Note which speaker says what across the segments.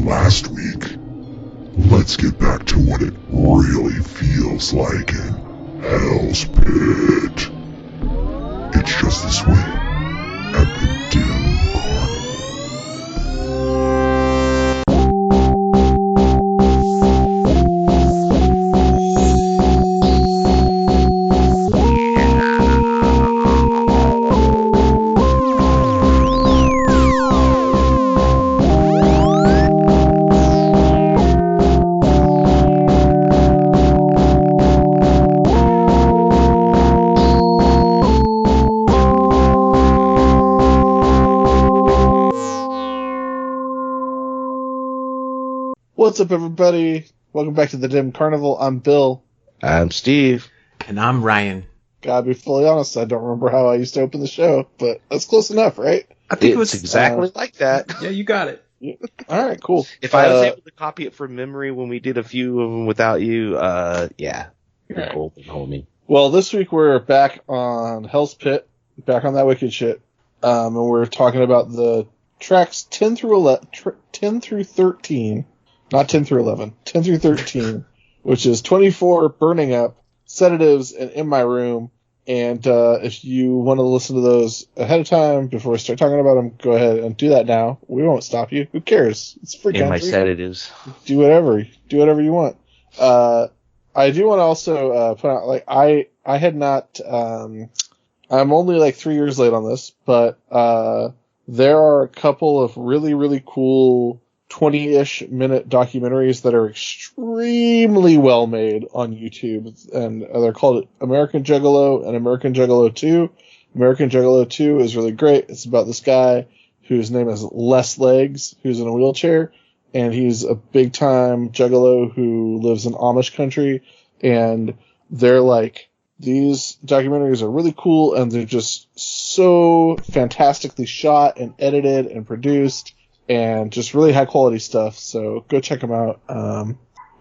Speaker 1: last week, let's get back to what it really feels like in Hell's Pit. It's just this way at the Dim Carnival.
Speaker 2: What's up, everybody? Welcome back to the Dim Carnival. I'm Bill.
Speaker 3: I'm Steve.
Speaker 4: And I'm Ryan.
Speaker 2: Gotta be fully honest, I don't remember how I used to open the show, but that's close enough, right?
Speaker 3: I think it was exactly like that.
Speaker 4: Yeah, you got it.
Speaker 2: Alright, cool.
Speaker 3: If I was able to copy it from memory when we did a few of them without you, yeah. You're
Speaker 2: right.
Speaker 3: Cool, homie.
Speaker 2: Well, this week we're back on Hell's Pit, back on that wicked shit, and we're talking about the tracks 10 through 13, not 10 through 11, 10 through 13, which is 24, Burning Up, Sedatives, and In My Room. And if you want to listen to those ahead of time before we start talking about them, go ahead and do that now. We won't stop you. Who cares? It's free country.
Speaker 3: In my Sedatives.
Speaker 2: Do whatever you want. I do want to also point out, like, I had not. I'm only like 3 years late on this, but there are a couple of really, really cool 20-ish minute documentaries that are extremely well made on YouTube, and they're called American Juggalo and American Juggalo 2. American Juggalo 2 is really great. It's about this guy whose name is Les Legs, who's in a wheelchair, and he's a big-time juggalo who lives in Amish country, and they're like, these documentaries are really cool, and they're just so fantastically shot and edited and produced, and just really high quality stuff. So go check them out.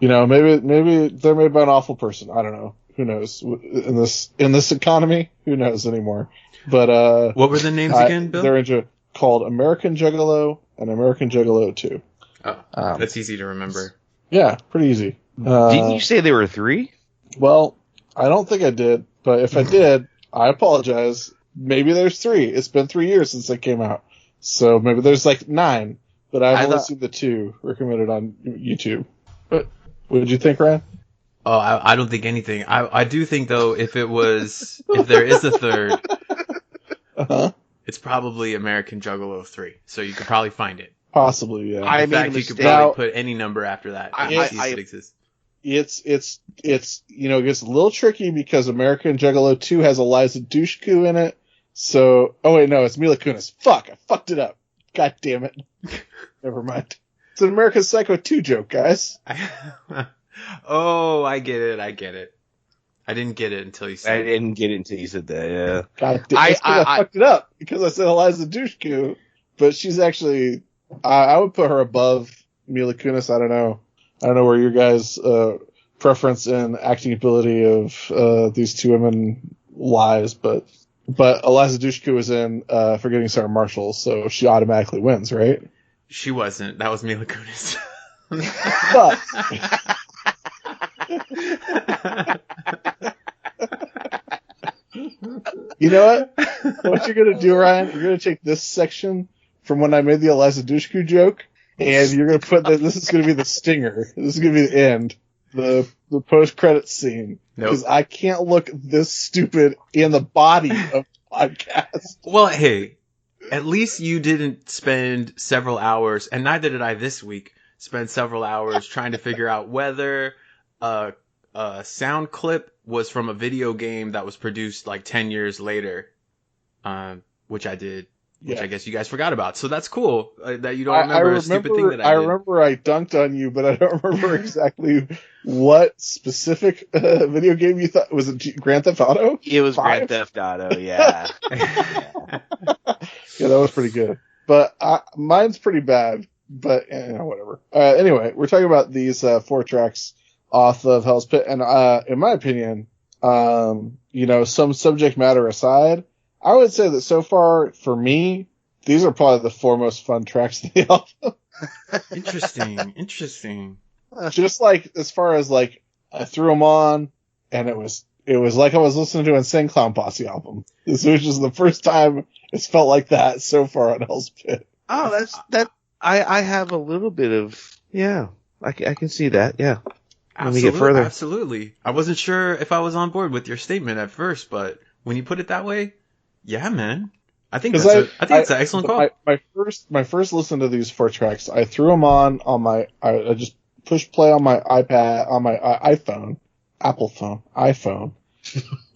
Speaker 2: Maybe they're made by an awful person. I don't know. Who knows? In this economy, who knows anymore? But
Speaker 4: what were the names again, Bill?
Speaker 2: They're called American Juggalo and American Juggalo 2.
Speaker 4: Oh, that's easy to remember.
Speaker 2: Yeah, pretty easy.
Speaker 3: Didn't you say there were 3?
Speaker 2: Well, I don't think I did, but if I did, I apologize. Maybe there's 3. It's been 3 years since they came out. So maybe there's like 9, but I've only seen the 2 recommended on YouTube. But what did you think, Ryan?
Speaker 4: Oh, I don't think anything. I do think, though, if there is a third, it's probably American Juggalo 3. So you could probably find it.
Speaker 2: Possibly, yeah.
Speaker 4: In fact, you could probably put any number after that. It exists.
Speaker 2: It gets a little tricky because American Juggalo 2 has Eliza Dushku in it. So, oh wait, no, it's Mila Kunis. Fuck, I fucked it up. God damn it. Never mind. It's an American Psycho 2 joke, guys.
Speaker 4: Oh, I get it. I didn't get it until you said
Speaker 3: I didn't get it until you said that, yeah.
Speaker 2: God damn it. I fucked it up because I said Eliza Dushku, but she's actually, I would put her above Mila Kunis. I don't know where your guys' preference in acting ability of these two women lies, but Eliza Dushku was in Forgetting Sarah Marshall, so she automatically wins, right?
Speaker 4: She wasn't. That was Mila Kunis.
Speaker 2: But you know what? What you're gonna do, Ryan? You're gonna take this section from when I made the Eliza Dushku joke, and you're gonna put this is gonna be the stinger. This is gonna be the end. The post-credits scene. Because I can't look this stupid in the body of the podcast.
Speaker 4: Well, hey, at least you didn't spend several hours, and neither did I this week, spend several hours trying to figure out whether a sound clip was from a video game that was produced like 10 years later, which I did. Which I guess you guys forgot about. So that's cool that you don't remember a stupid thing that I did.
Speaker 2: I remember I dunked on you, but I don't remember exactly what specific video game you thought. Was it Grand Theft Auto?
Speaker 3: It was
Speaker 2: 5?
Speaker 3: Grand Theft Auto, yeah.
Speaker 2: Yeah, that was pretty good. But mine's pretty bad, but whatever. Anyway, we're talking about these 4 tracks off of Hell's Pit, and in my opinion, some subject matter aside, I would say that so far, for me, these are probably the 4 most fun tracks of the album.
Speaker 4: Interesting.
Speaker 2: Just like as far as like I threw them on, and it was like I was listening to an Insane Clown Posse album. This was just the first time it's felt like that so far on Hell's Pit.
Speaker 3: Oh, I have a little bit of, yeah, I can see that, yeah. Let me get further.
Speaker 4: Absolutely. I wasn't sure if I was on board with your statement at first, but when you put it that way, yeah, man. I think it's an excellent call.
Speaker 2: My first listen to these 4 tracks, I threw them on I just pushed play on my iPad, on my iPhone,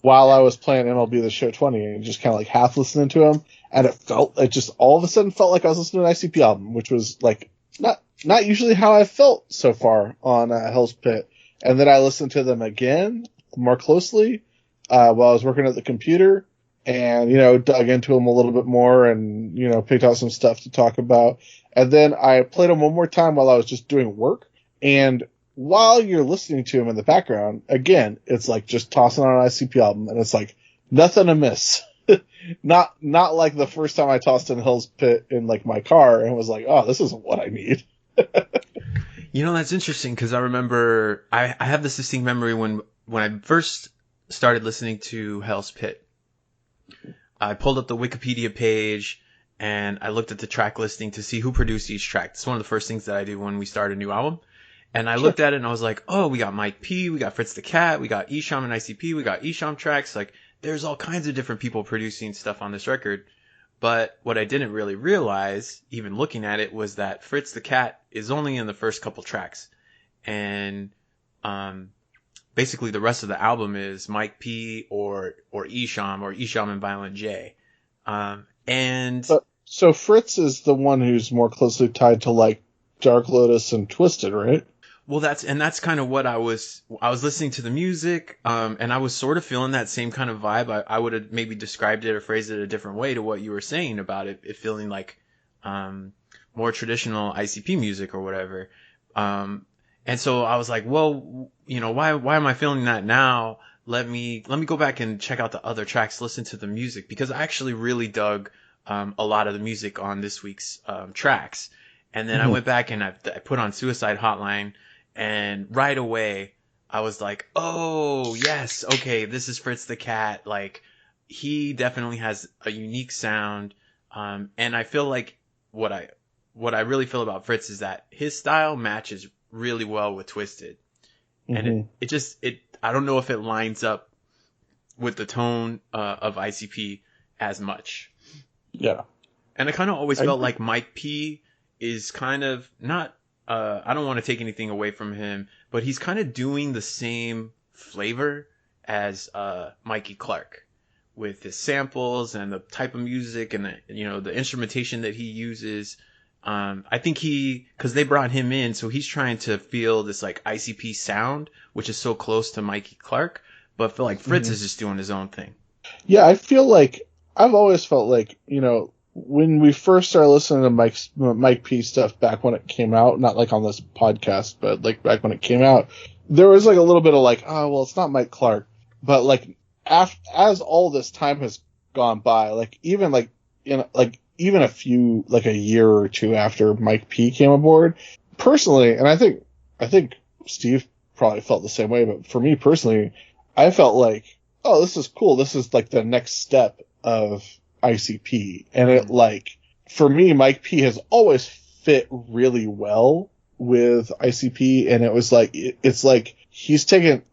Speaker 2: while I was playing MLB The Show 20 and just kind of like half listening to them. And it just all of a sudden felt like I was listening to an ICP album, which was like not usually how I felt so far on Hell's Pit. And then I listened to them again more closely while I was working at the computer, and dug into them a little bit more, and picked out some stuff to talk about. And then I played them one more time while I was just doing work. And while you're listening to them in the background, again, it's like just tossing on an ICP album, and it's like nothing amiss. Not like the first time I tossed in Hell's Pit in like my car and was like, oh, this isn't what I need.
Speaker 4: That's interesting, because I remember I have this distinct memory when I first started listening to Hell's Pit. I pulled up the Wikipedia page and I looked at the track listing to see who produced each track. It's one of the first things that I do when we start a new album. And I looked at it and I was like, oh, we got Mike P, we got Fritz the Cat, we got Esham and ICP, we got Esham tracks. Like, there's all kinds of different people producing stuff on this record. But what I didn't really realize, even looking at it, was that Fritz the Cat is only in the first couple tracks. And basically the rest of the album is Mike P or Esham and Violent J.
Speaker 2: So Fritz is the one who's more closely tied to like Dark Lotus and Twisted, right?
Speaker 4: Well, that's kind of what I was listening to the music, and I was sort of feeling that same kind of vibe. I would have maybe described it or phrased it a different way to what you were saying about it feeling like, more traditional ICP music or whatever. And so I was like, well, why am I feeling that now? Let me go back and check out the other tracks, listen to the music, because I actually really dug, a lot of the music on this week's, tracks. And then I went back and I put on Suicide Hotline. And right away, I was like, oh, yes, okay, this is Fritz the Cat. Like, he definitely has a unique sound. And I feel like what I really feel about Fritz is that his style matches really well with Twisted. And I don't know if it lines up with the tone of ICP as much.
Speaker 2: Yeah.
Speaker 4: And I kind of always felt like Mike P is kind of not... I don't want to take anything away from him, but he's kind of doing the same flavor as Mikey Clark with his samples and the type of music and the instrumentation that he uses. I think because they brought him in, so he's trying to feel this like ICP sound, which is so close to Mikey Clark, but I feel like Fritz is just doing his own thing.
Speaker 2: Yeah, I feel like I've always felt like, when we first started listening to Mike P stuff back when it came out, not like on this podcast, but like back when it came out, there was like a little bit of like, oh, well, it's not Mike Clark. But like, as all this time has gone by, like even like, even a few, like a year or two after Mike P came aboard, personally, and I think Steve probably felt the same way, but for me personally, I felt like, oh, this is cool. This is like the next step of ICP. And it like, for me, Mike P has always fit really well with ICP. And it was like, it's like he's taken,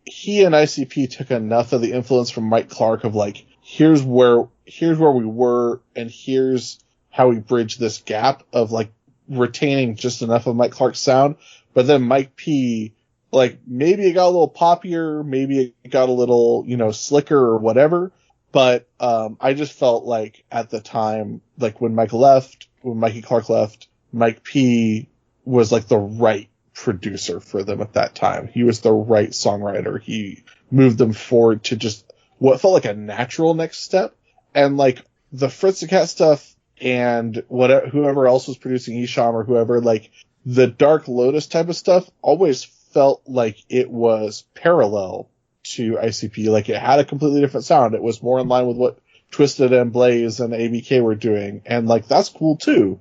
Speaker 2: he and ICP took enough of the influence from Mike Clark of like, here's where we were, and here's how we bridge this gap of like retaining just enough of Mike Clark's sound. But then Mike P, like, maybe it got a little poppier, maybe it got a little, slicker or whatever. But I just felt like at the time, like when Mikey Clark left, Mike P was like the right producer for them at that time. He was the right songwriter. He moved them forward to just what felt like a natural next step. And like the Fritz the Cat stuff and whoever else was producing Esham or whoever, like the Dark Lotus type of stuff always felt like it was parallel to ICP. Like it had a completely different sound. It was more in line with what Twisted and Blaze and ABK were doing. And like, that's cool too.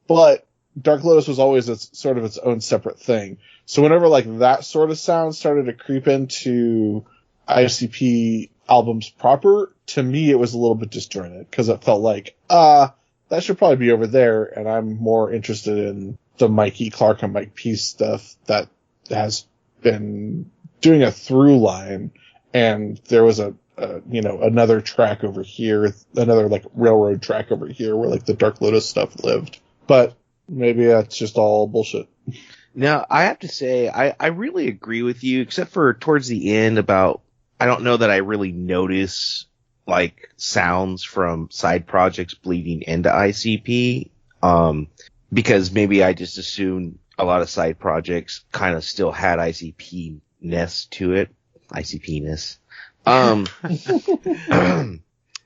Speaker 2: but Dark Lotus was always sort of its own separate thing. So whenever like that sort of sound started to creep into ICP albums proper, to me it was a little bit disjointed because it felt like, that should probably be over there, and I'm more interested in the Mikey Clark and Mike P stuff that has been doing a through line, and there was another track over here, another like railroad track over here where like the Dark Lotus stuff lived. But maybe that's just all bullshit.
Speaker 3: Now, I have to say, I really agree with you, except for towards the end about, I don't know that I really notice like sounds from side projects bleeding into ICP, because maybe I just assumed a lot of side projects kind of still had ICP-ness to it. ICP-ness.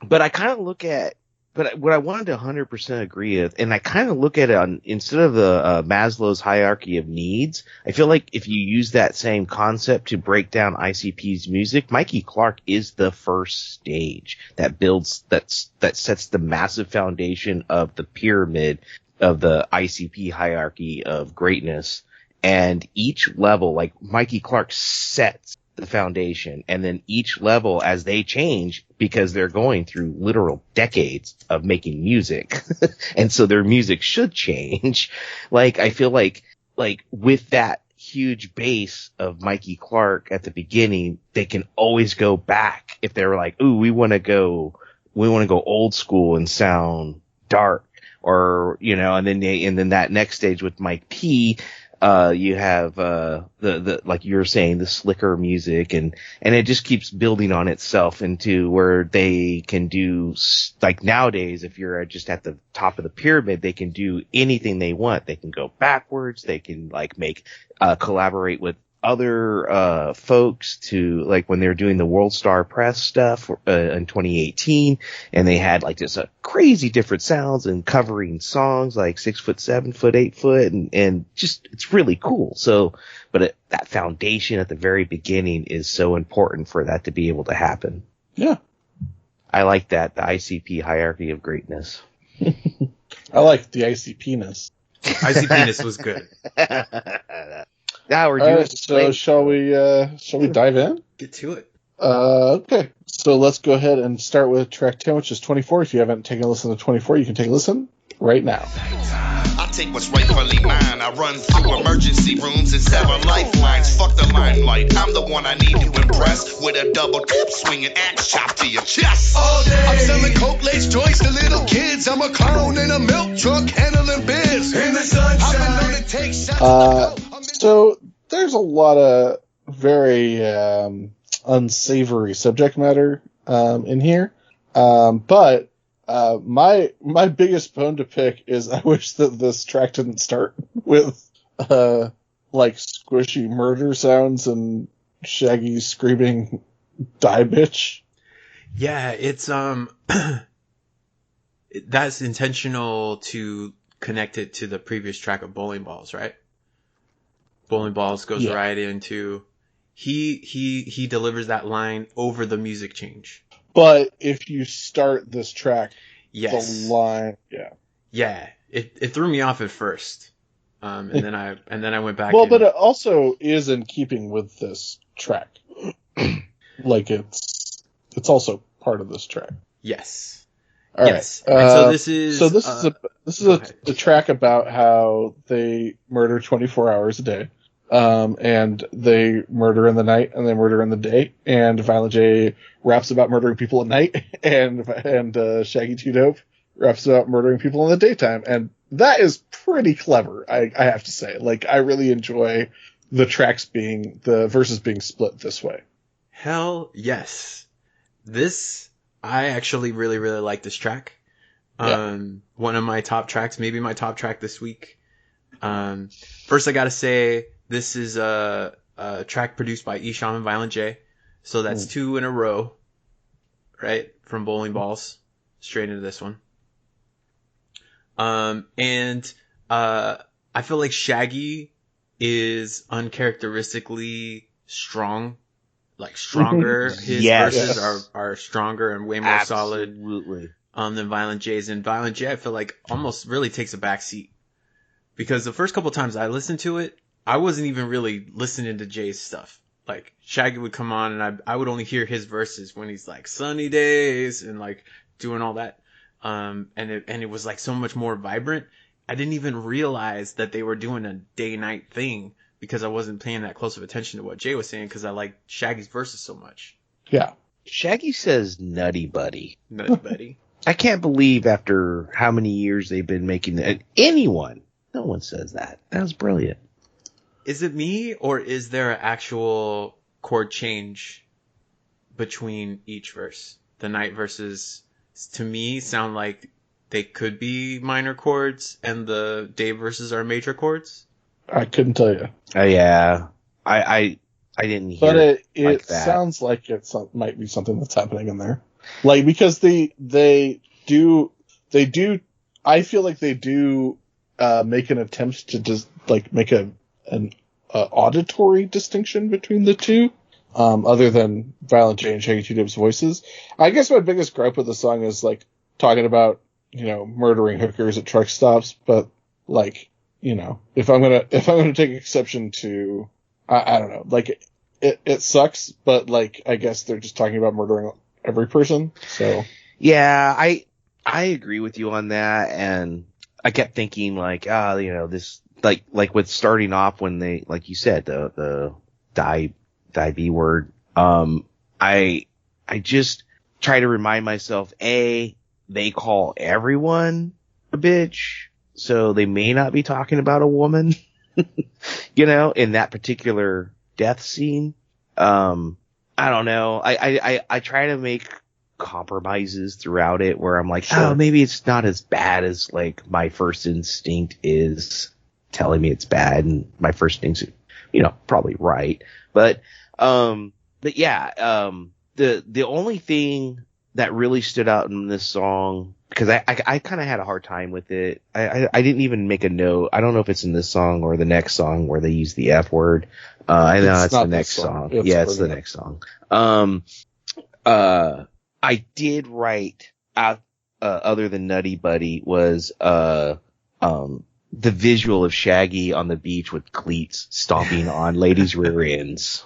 Speaker 3: But I kind of look at, but what I wanted to 100% agree with, and I kind of look at it on, instead of the Maslow's hierarchy of needs, I feel like if you use that same concept to break down ICP's music, Mikey Clark is the first stage that builds, that sets the massive foundation of the pyramid of the ICP hierarchy of greatness. And each level, like Mikey Clark sets the foundation, and then each level as they change, because they're going through literal decades of making music and so their music should change. Like I feel like with that huge base of Mikey Clark at the beginning, they can always go back if they were like, ooh, we want to go old school and sound dark, or and then that next stage with Mike P, you have the like you were saying, the slicker music, and it just keeps building on itself into where they can do, like nowadays, if you're just at the top of the pyramid, they can do anything they want. They can go backwards. They can like collaborate with other folks, to like when they were doing the World Star Press stuff in 2018, and they had like just a crazy different sounds and covering songs like 6 foot, 7 foot, 8 foot, and just it's really cool. So, but that foundation at the very beginning is so important for that to be able to happen.
Speaker 2: Yeah,
Speaker 3: I like that, the ICP hierarchy of greatness.
Speaker 2: I like the ICP-ness.
Speaker 4: ICP-ness was good.
Speaker 3: Now we're doing.
Speaker 2: All right, so shall we dive in?
Speaker 4: Get to it.
Speaker 2: Okay. So let's go ahead and start with track 10, which is 24. If you haven't taken a listen to 24, you can take a listen right now.
Speaker 5: I take what's rightfully mine. I run through emergency rooms and sever lifelines. Fuck the limelight. I'm the one I need to impress with a double tip swinging axe chop to your chest. All day. I'm selling coke lace joints to little kids. I'm a clown in a milk truck handling biz. In the sunshine. I've been known to take shots.
Speaker 2: So there's a lot of very unsavory subject matter in here, but my biggest bone to pick is I wish that this track didn't start with like squishy murder sounds and Shaggy screaming "Die bitch."
Speaker 4: Yeah, it's that's intentional to connect it to the previous track of Bowling Balls, right? Bowling Balls goes right into he delivers that line over the music change.
Speaker 2: But if you start this track,
Speaker 4: yes,
Speaker 2: the line,
Speaker 4: it threw me off at first, and then I went back.
Speaker 2: Well, but it also is in keeping with this track, like it's also part of this track.
Speaker 4: Yes.
Speaker 2: All
Speaker 4: yes.
Speaker 2: Right.
Speaker 4: And so this is a track about how they murder 24 hours a day. And they murder in the night and they murder in the day. And Violent J raps about murdering people at night, and Shaggy 2 Dope raps about murdering people in the daytime. And that is pretty clever, I have to say. Like, I really enjoy the verses being split this way. Hell yes. I actually really, really like this track. One of my top tracks, maybe my top track this week. First I gotta say, this is a track produced by Esham and Violent J. So that's 2 in a row, right? From Bowling Balls straight into this one. And I feel like Shaggy is uncharacteristically strong. Like stronger. His verses are stronger and way more solid than Violent J's. And Violent J, I feel like almost really takes a back seat because the first couple times I listened to it, I wasn't even really listening to Jay's stuff. Like Shaggy would come on and I would only hear his verses when he's like sunny days and like doing all that. And it was like so much more vibrant. I didn't even realize that they were doing a day-night thing because I wasn't paying that close of attention to what Jay was saying because I liked Shaggy's verses so much.
Speaker 2: Yeah.
Speaker 3: Shaggy says nutty buddy.
Speaker 4: Nutty buddy.
Speaker 3: I can't believe after how many years they've been making that. No one says that. That was brilliant.
Speaker 4: Is it me or is there an actual chord change between each verse? The night verses, to me, sound like they could be minor chords and the day verses are major chords.
Speaker 2: I couldn't tell you.
Speaker 3: Oh yeah. I didn't hear
Speaker 2: But
Speaker 3: it
Speaker 2: it
Speaker 3: like that.
Speaker 2: sounds like might be something that's happening in there. Like, because they do, I feel like they do, make an attempt to just, like, make an auditory distinction between the two, other than Violent J and Shaggy 2 Dope's voices. I guess my biggest gripe with the song is, like, talking about, murdering hookers at truck stops, but, like, if I'm gonna take exception to, I don't know, like, it sucks, but, like, I guess they're just talking about murdering every person, so.
Speaker 3: Yeah, I agree with you on that, and I kept thinking like, this like with starting off when they, like you said, the die B word. I just try to remind myself, they call everyone a bitch, so they may not be talking about a woman, in that particular death scene. I don't know. I try to make compromises throughout it where I'm like,
Speaker 2: Sure.
Speaker 3: maybe it's not as bad as like my first instinct is telling me it's bad, and my first instinct, probably right. But yeah, the only thing that really stood out in this song, because I kind of had a hard time with it. I didn't even make a note. I don't know if it's in this song or the next song where they use the F word. I know it's the next song. It's the next song. I did write out, other than Nutty Buddy, was, the visual of Shaggy on the beach with cleats stomping on ladies' rear ends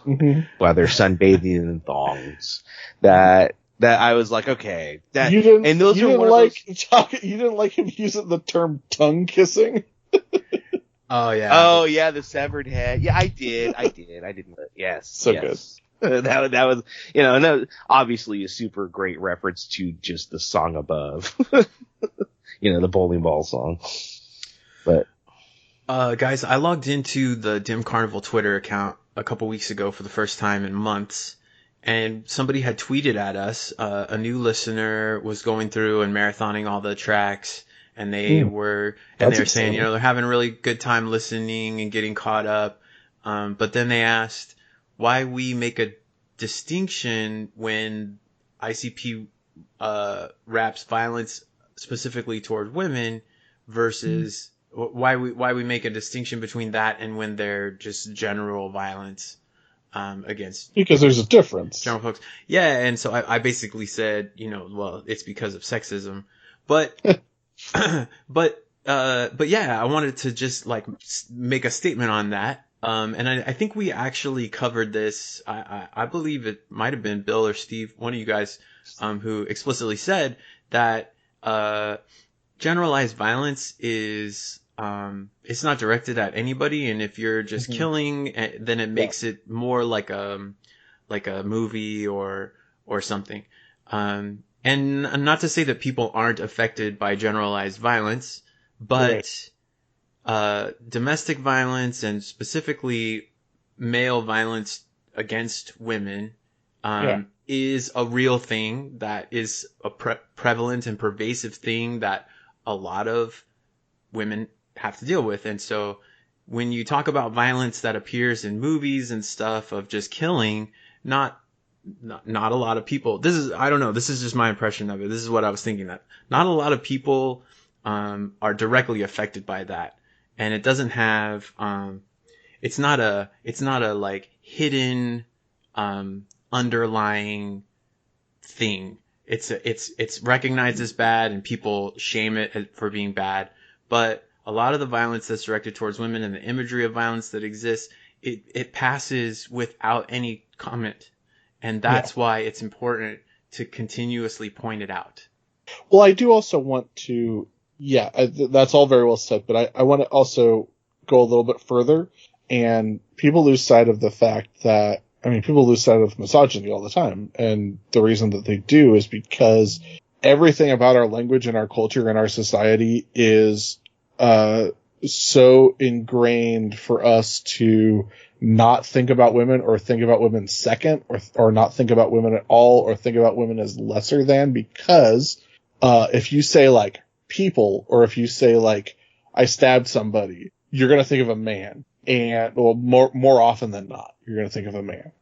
Speaker 3: while they're sunbathing in thongs. That I was like, okay, that,
Speaker 2: You didn't,
Speaker 3: and those
Speaker 2: you
Speaker 3: are
Speaker 2: didn't
Speaker 3: one
Speaker 2: like,
Speaker 3: of those.
Speaker 2: you didn't like him using the term tongue kissing?
Speaker 4: Oh yeah.
Speaker 3: Oh yeah, the severed head. Yeah, I did. Yes.
Speaker 2: So
Speaker 3: yes. Good. that was, and that was obviously a super great reference to just the song above. The bowling ball song. But
Speaker 4: guys, I logged into the Dim Carnival Twitter account a couple weeks ago for the first time in months, and somebody had tweeted at us. A new listener was going through and marathoning all the tracks, and they were saying, they're having a really good time listening and getting caught up. But then they asked why we make a distinction when ICP raps violence specifically toward women versus why we make a distinction between that and when they're just general violence against,
Speaker 2: Because there's a difference.
Speaker 4: general folks. Yeah, and so I basically said, well, it's because of sexism, but but yeah, I wanted to just like make a statement on that. And I think we actually covered this. I believe it might have been Bill or Steve, one of you guys, who explicitly said that generalized violence is it's not directed at anybody, and if you're just killing, then it makes it more like a movie or something. And not to say that people aren't affected by generalized violence, but domestic violence and specifically male violence against women is a real thing that is a prevalent and pervasive thing that a lot of women have to deal with. And so when you talk about violence that appears in movies and stuff of just killing, not a lot of people, I don't know, this is just my impression of it. This is what I was thinking, that not a lot of people are directly affected by that. And it doesn't have, it's not a like hidden, underlying thing. It's recognized as bad and people shame it for being bad. But a lot of the violence that's directed towards women and the imagery of violence that exists, it passes without any comment. And that's why it's important to continuously point it out.
Speaker 2: Well, I do also want to, that's all very well said, but I want to also go a little bit further, and people lose sight of the fact that, people lose sight of misogyny all the time, and the reason that they do is because everything about our language and our culture and our society is so ingrained for us to not think about women, or think about women second, or not think about women at all, or think about women as lesser than, because if you say like people, or if you say like I stabbed somebody, you're going to think of a man, and more often than not, you're going to think of a man.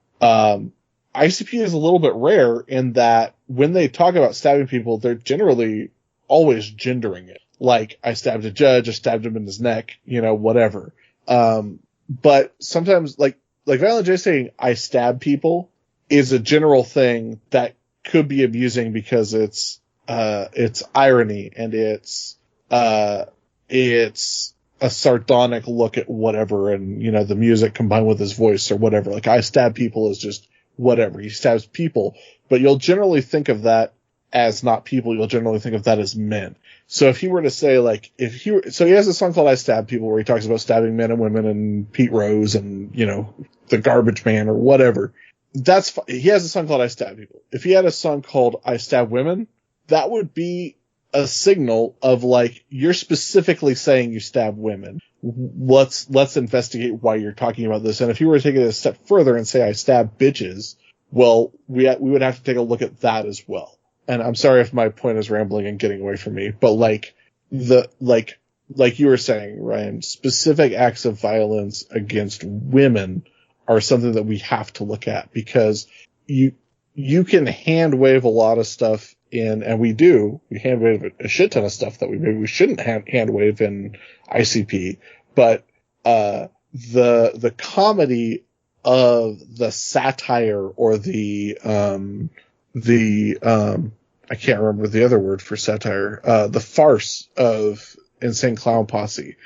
Speaker 2: ICP is a little bit rare in that when they talk about stabbing people, they're generally always gendering it. Like, I stabbed a judge, I stabbed him in his neck, whatever. But sometimes, like Violent J saying, I stab people is a general thing that could be amusing because it's irony, and it's a sardonic look at whatever, and, the music combined with his voice or whatever. Like, I stab people is just whatever. He stabs people, but you'll generally think of that as not people. You'll generally think of that as men. So if he were to say, like, so he has a song called I Stab People where he talks about stabbing men and women and Pete Rose and, the Garbage Man or whatever. He has a song called I Stab People. If he had a song called I Stab Women, that would be a signal of, like, you're specifically saying you stab women. Let's investigate why you're talking about this. And if you were to take it a step further and say I stab bitches, well, we would have to take a look at that as well. And I'm sorry if my point is rambling and getting away from me, but like you were saying, Ryan, specific acts of violence against women are something that we have to look at, because you can hand wave a lot of stuff in, and we hand wave a shit ton of stuff that we shouldn't hand wave in ICP, but the comedy of the satire, or the I can't remember the other word for satire, the farce of Insane Clown Posse,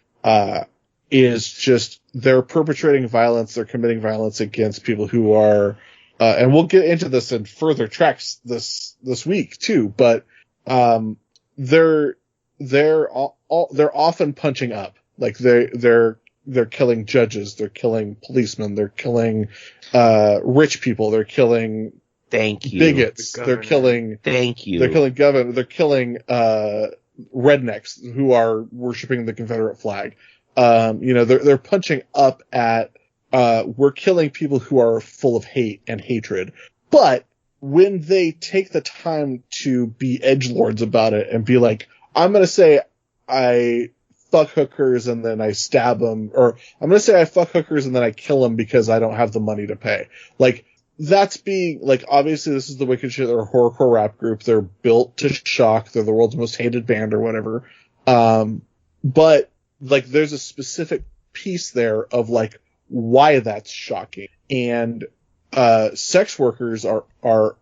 Speaker 2: is just, they're perpetrating violence, they're committing violence against people who are, and we'll get into this in further tracks this week too, but, they're often punching up. Like, they're killing judges, they're killing policemen, they're killing, rich people, they're killing bigots, they're killing governor, they're killing rednecks who are worshiping the Confederate flag. They're punching up at we're killing people who are full of hate and hatred. But when they take the time to be edgelords about it and be like, I'm gonna say I fuck hookers and then I stab them, or I'm gonna say I fuck hookers and then I kill them because I don't have the money to pay. Like, that's being, like, obviously this is the Wicked Shit. They're a horrorcore rap group. They're built to shock. They're the world's most hated band or whatever. But, like, there's a specific piece there of, like, why that's shocking. And, sex workers are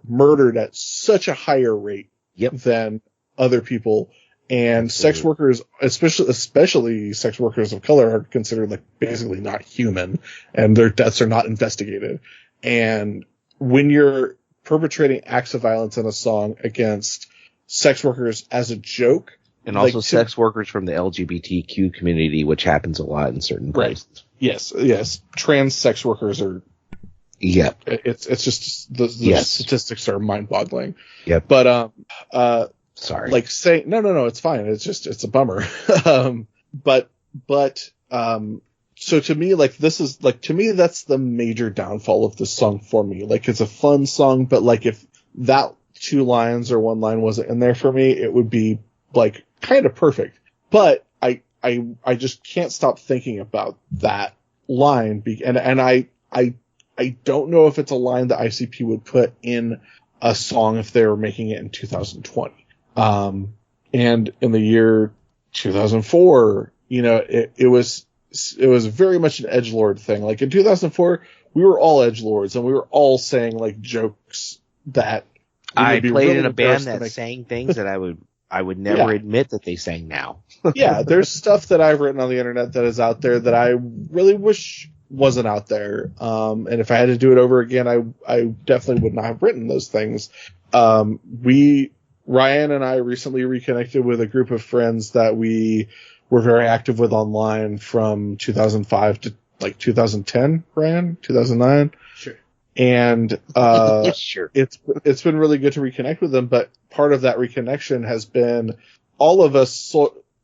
Speaker 2: murdered at such a higher rate than other people. And absolutely. Sex workers, especially sex workers of color, are considered, like, basically not human, and their deaths are not investigated. And when you're perpetrating acts of violence in a song against sex workers as a joke,
Speaker 3: and also sex workers from the LGBTQ community, which happens a lot in certain places. Yes. Trans sex workers are. Yep. It's just the statistics are mind-boggling. Yep. But sorry. Like, say no, it's fine. It's a bummer. So to me, like, this is, like, to me, that's the major downfall of this song for me. Like, it's a fun song, but, like, if that 2 lines or 1 line wasn't in there for me, it would be, like, kind of perfect. But I just can't stop thinking about that line, and I don't know if it's a line that ICP would put in a song if they were making it in 2020. And in the year 2004, it was very much an edgelord thing. Like, in 2004, we were all edgelords, and we were all saying, like, jokes that I played in a band that sang things that I would I would never admit that they sang now.
Speaker 2: Yeah, there's stuff that I've written on the internet that is out there that I really wish wasn't out there. And if I had to do it over again, I definitely would not have written those things. Ryan and I recently reconnected with a group of friends that we were very active with online from 2005 to like 2010, Ryan, 2009.
Speaker 4: Sure.
Speaker 2: And
Speaker 3: Sure.
Speaker 2: It's been really good to reconnect with them, but part of that reconnection has been all of us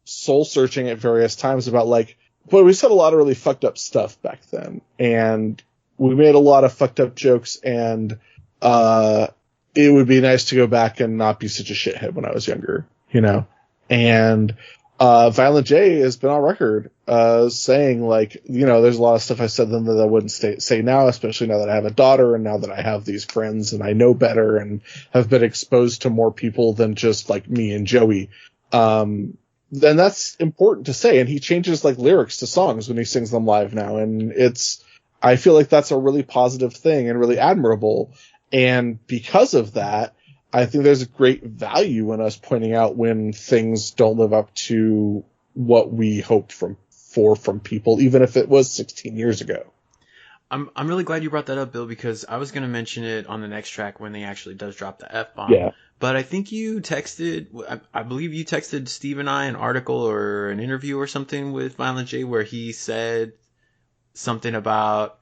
Speaker 2: soul searching at various times about like, well, we said a lot of really fucked up stuff back then, and we made a lot of fucked up jokes, and it would be nice to go back and not be such a shithead when I was younger, you know? And Violent J has been on record saying, like, you know, there's a lot of stuff I said then that I wouldn't say now, especially now that I have a daughter and now that I have these friends and I know better and have been exposed to more people than just like me and Joey. Then that's important to say. And he changes like lyrics to songs when he sings them live now. And I feel like that's a really positive thing and really admirable. And because of that, I think there's a great value in us pointing out when things don't live up to what we hoped from people, even if it was 16 years ago.
Speaker 4: I'm really glad you brought that up, Bill, because I was going to mention it on the next track when he actually does drop the F-bomb.
Speaker 2: Yeah.
Speaker 4: But I think you texted, I believe you texted Steve and I an article or an interview or something with Violent J where he said something about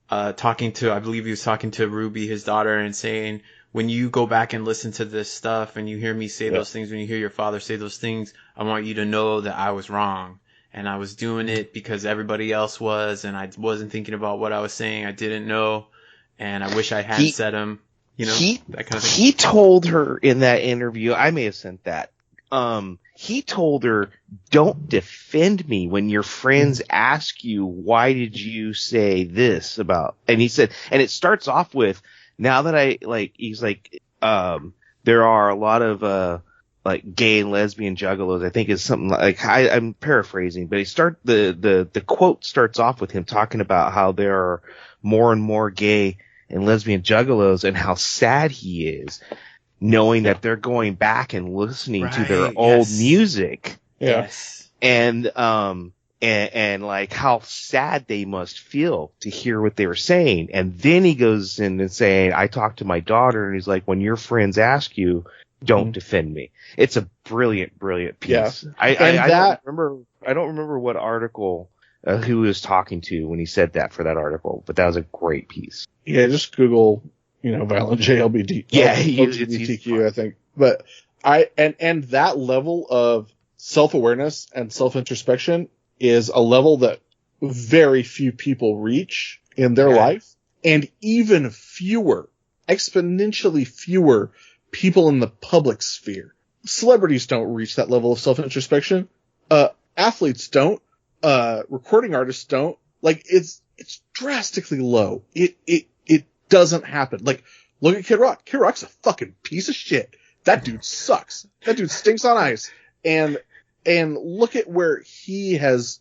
Speaker 4: talking to Ruby, his daughter, and saying, when you go back and listen to this stuff and you hear me say those things, when you hear your father say those things, I want you to know that I was wrong. And I was doing it because everybody else was, and I wasn't thinking about what I was saying. I didn't know, and I wish I hadn't said them. You know, that kind of thing.
Speaker 3: He told her in that interview, I may have sent that. He told her, don't defend me when your friends ask you, why did you say this about, and he said, and it starts off with, now that he's like, there are a lot of, like gay and lesbian juggalos, I think is something like, I'm paraphrasing, but the quote starts off with him talking about how there are more and more gay and lesbian juggalos and how sad he is knowing that they're going back and listening to their old music.
Speaker 4: Yes.
Speaker 3: And like how sad they must feel to hear what they were saying. And then he goes in and saying, I talked to my daughter, and he's like, when your friends ask you, don't defend me. It's a brilliant, brilliant piece.
Speaker 2: Yeah.
Speaker 3: I don't remember what article who he was talking to when he said that for that article, but that was a great piece.
Speaker 2: Yeah, just Google, you know, Violent J LBD.
Speaker 3: Yeah,
Speaker 2: LGBTQ, I think. But and that level of self-awareness and self-introspection is a level that very few people reach in their life, and even fewer, exponentially fewer people in the public sphere. Celebrities don't reach that level of self-introspection. Athletes don't. Recording artists don't. Like, it's drastically low. It doesn't happen. Like, look at Kid Rock. Kid Rock's a fucking piece of shit. That dude sucks. That dude stinks on ice. And look at where he has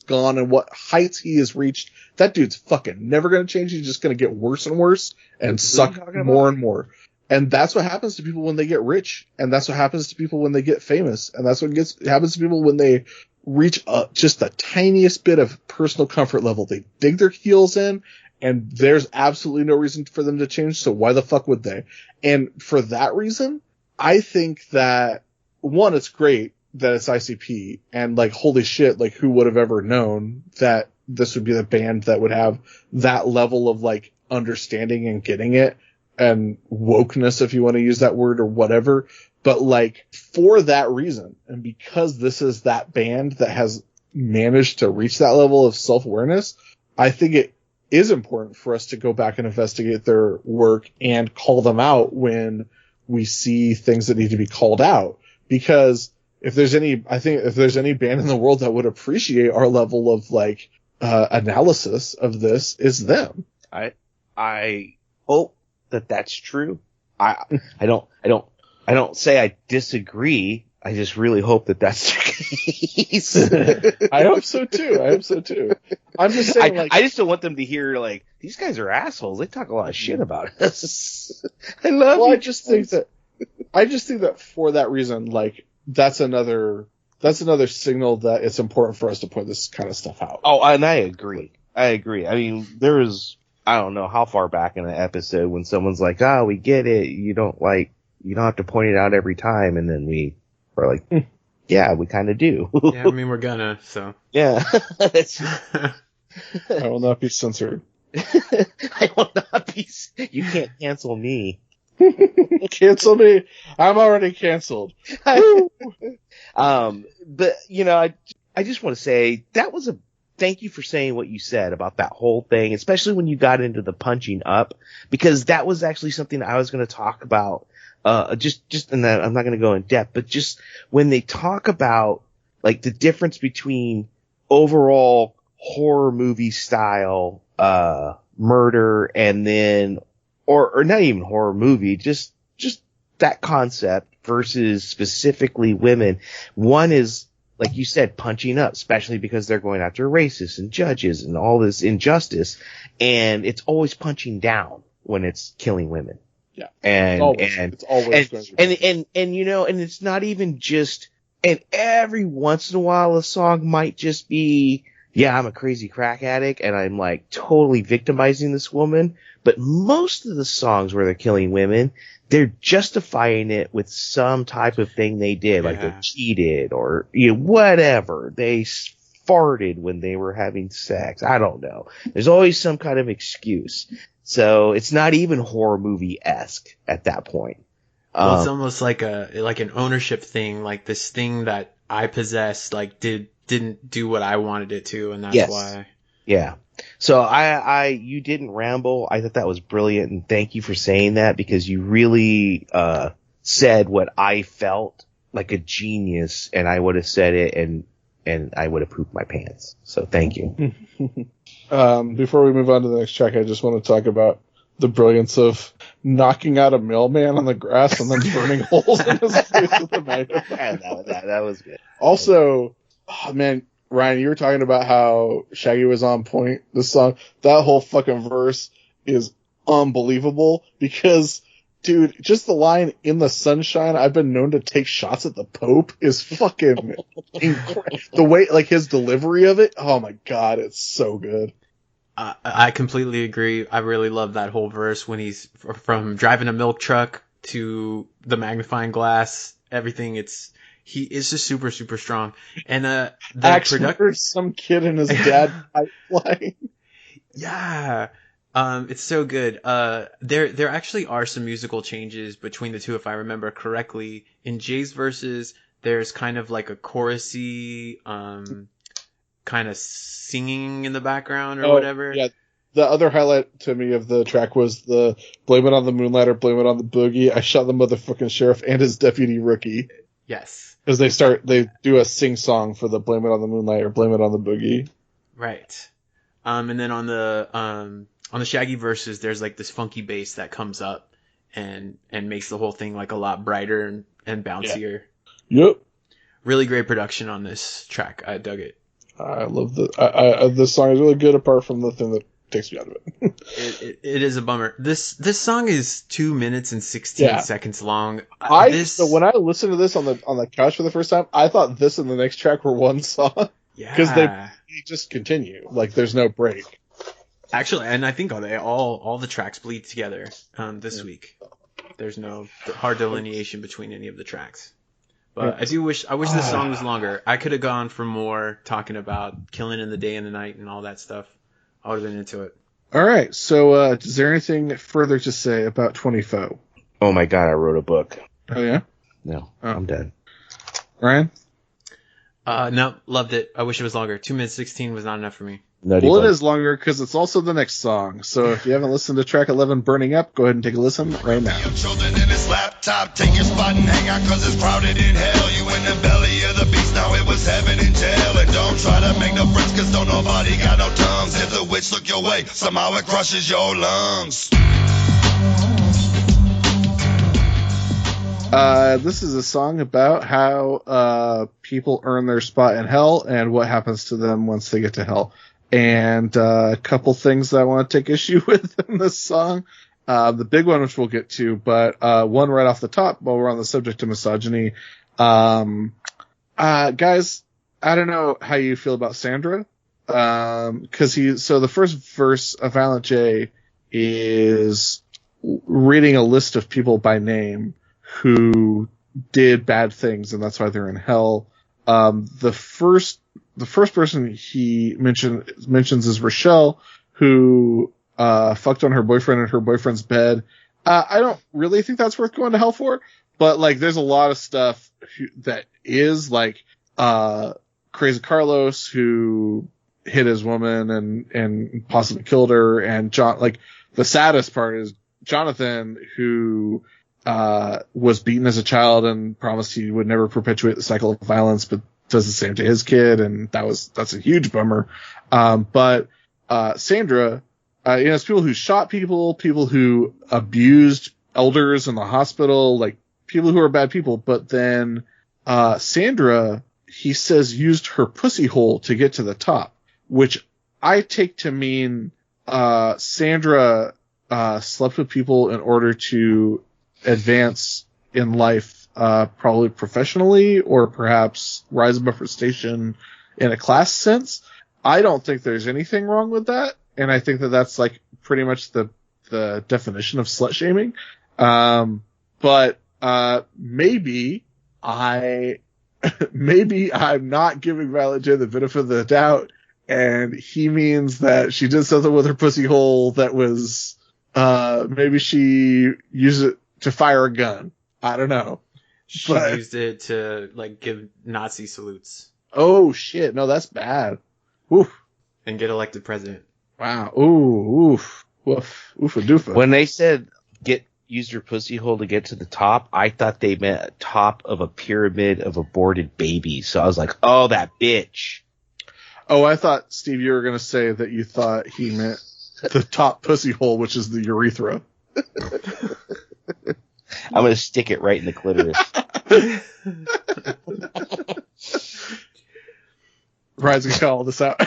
Speaker 2: gone and what heights he has reached. That dude's fucking never gonna change. He's just gonna get worse and worse and suck more and more. And that's what happens to people when they get rich. And that's what happens to people when they get famous. And that's what happens to people when they reach just the tiniest bit of personal comfort level. They dig their heels in, and there's absolutely no reason for them to change. So why the fuck would they? And for that reason, I think that, one, it's great that it's ICP, and like, holy shit, like, who would have ever known that this would be the band that would have that level of like understanding and getting it and wokeness, if you want to use that word or whatever. But like, for that reason, and because this is that band that has managed to reach that level of self-awareness, I think it is important for us to go back and investigate their work and call them out when we see things that need to be called out. Because if there's any band in the world that would appreciate our level of like, analysis of this, is them.
Speaker 3: I hope that that's true. I don't say I disagree. I just really hope that that's the case.
Speaker 2: I hope so too. I'm just saying,
Speaker 3: I just don't want them to hear like, these guys are assholes. They talk a lot of shit about us. I love you.
Speaker 2: I just think that I just think that for that reason, like, that's another signal that it's important for us to point this kind of stuff out.
Speaker 3: Oh, and I agree. I mean, there was, I don't know how far back in the episode when someone's like, "Oh, we get it. You don't have to point it out every time," and then we are like, "Yeah, we kind of do."
Speaker 4: Yeah, I mean, we're gonna, so.
Speaker 3: Yeah.
Speaker 2: I will not be censored.
Speaker 3: I will not be. You can't cancel me.
Speaker 2: Cancel me. I'm already canceled.
Speaker 3: But you know, I just want to say thank you for saying what you said about that whole thing, especially when you got into the punching up, because that was actually something I was going to talk about. And I'm not going to go in depth, but just when they talk about like the difference between overall horror movie style, murder and then, or not even horror movie, just that concept versus specifically women. One is, like you said, punching up, especially because they're going after racists and judges and all this injustice. And it's always punching down when it's killing women.
Speaker 2: Yeah.
Speaker 3: And you know, and it's not even just, and every once in a while a song might just be, yeah, I'm a crazy crack addict and I'm like totally victimizing this woman. But most of the songs where they're killing women, they're justifying it with some type of thing they did, like they cheated or, you know, whatever. They farted when they were having sex. I don't know. There's always some kind of excuse. So it's not even horror movie-esque at that point.
Speaker 4: Well, it's almost like an ownership thing, like this thing that I possess, like didn't do what I wanted it to, and that's why. Yeah.
Speaker 3: So you didn't ramble. I thought that was brilliant, and thank you for saying that, because you really said what I felt like a genius, and I would have said it, and I would have pooped my pants. So thank you.
Speaker 2: Before we move on to the next track, I just want to talk about the brilliance of knocking out a mailman on the grass and then burning holes in his face with the magnifying glass.
Speaker 3: That was good.
Speaker 2: Also, oh man, Ryan, you were talking about how Shaggy was on point. This song, that whole fucking verse is unbelievable because, dude, just the line "in the sunshine, I've been known to take shots at the Pope" is fucking incredible. The way, like, his delivery of it, oh my god, it's so good.
Speaker 4: I completely agree. I really love that whole verse when he's from driving a milk truck to the magnifying glass, everything. It's just super, super strong. And the
Speaker 2: production, some kid and his dad pipeline.
Speaker 4: Yeah. It's so good. There actually are some musical changes between the two, if I remember correctly. In Jay's verses, there's kind of like a chorusy, kind of singing in the background or whatever.
Speaker 2: Yeah. The other highlight to me of the track was the "Blame It on the Moonlight" or "Blame It on the Boogie." I shot the motherfucking sheriff and his deputy rookie.
Speaker 4: Yes.
Speaker 2: Because they do a sing song for the "Blame It on the Moonlight" or "Blame It on the Boogie."
Speaker 4: Right. And then on the Shaggy verses, there's like this funky bass that comes up and makes the whole thing like a lot brighter and bouncier.
Speaker 2: Yeah. Yep.
Speaker 4: Really great production on this track. I dug it.
Speaker 2: I love this song is really good apart from the thing that takes me out of
Speaker 4: it. It is a bummer. This song is 2 minutes and 16 seconds long.
Speaker 2: So when I listened to this on the couch for the first time, I thought this and the next track were one song.
Speaker 4: Yeah.
Speaker 2: Because they just continue. Like there's no break.
Speaker 4: Actually, and I think all the tracks bleed together this week. There's no hard delineation between any of the tracks. But I wish this song was longer. I could have gone for more, talking about killing in the day and the night and all that stuff. I would have been into it.
Speaker 2: All right. So, is there anything further to say about 20 Foe?
Speaker 3: Oh my god, I wrote a book.
Speaker 2: Oh yeah?
Speaker 3: No, I'm done.
Speaker 2: Ryan?
Speaker 4: No, loved it. I wish it was longer. 2 minutes 16 was not enough for me.
Speaker 2: Well, it is longer because it's also the next song. So if you haven't listened to track 11, Burning Up, go ahead and take a listen right now.
Speaker 5: Children in his laptop, take your spot and hang out cause it's crowded in hell. You in the belly of the beast, now it was heaven in jail. And don't try to make no friends cause don't nobody got no tongues. If the witch look your way, somehow it crushes your lungs.
Speaker 2: This is a song about how people earn their spot in hell and what happens to them once they get to hell. And a couple things that I want to take issue with in this song. the big one, which we'll get to, but one right off the top while we're on the subject of misogyny. Guys, I don't know how you feel about Sandra. So the first verse of Violent J is reading a list of people by name who did bad things, and that's why they're in hell. The first person he mentions is Rochelle, who fucked on her boyfriend in her boyfriend's bed. I don't really think that's worth going to hell for, but like there's a lot of stuff that is like Crazy Carlos, who hit his woman and possibly killed her, and John, like the saddest part is Jonathan, who was beaten as a child and promised he would never perpetuate the cycle of violence, but does the same to his kid, and that's a huge bummer. But Sandra, it's people who shot people who abused elders in the hospital, like people who are bad people. But then Sandra, he says, used her pussy hole to get to the top, which I take to mean Sandra slept with people in order to advance in life, probably professionally, or perhaps rise above her station in a class sense. I don't think there's anything wrong with that, and I think that that's like pretty much the definition of slut shaming. But maybe I'm not giving Violet J the benefit of the doubt, and he means that she did something with her pussy hole that was maybe she used it to fire a gun. I don't know.
Speaker 4: She used it to like give Nazi salutes.
Speaker 2: Oh shit! No, that's bad. Oof.
Speaker 4: And get elected president.
Speaker 2: Wow. Ooh. Oof. Woof. Oofa doofa.
Speaker 3: When they said use your pussy hole to get to the top, I thought they meant top of a pyramid of aborted babies. So I was like, oh, that bitch.
Speaker 2: Oh, I thought, Steve, you were going to say that you thought he meant the top pussy hole, which is the urethra.
Speaker 3: I'm going to stick it right in the clitoris.
Speaker 2: Ryan's going to call this out.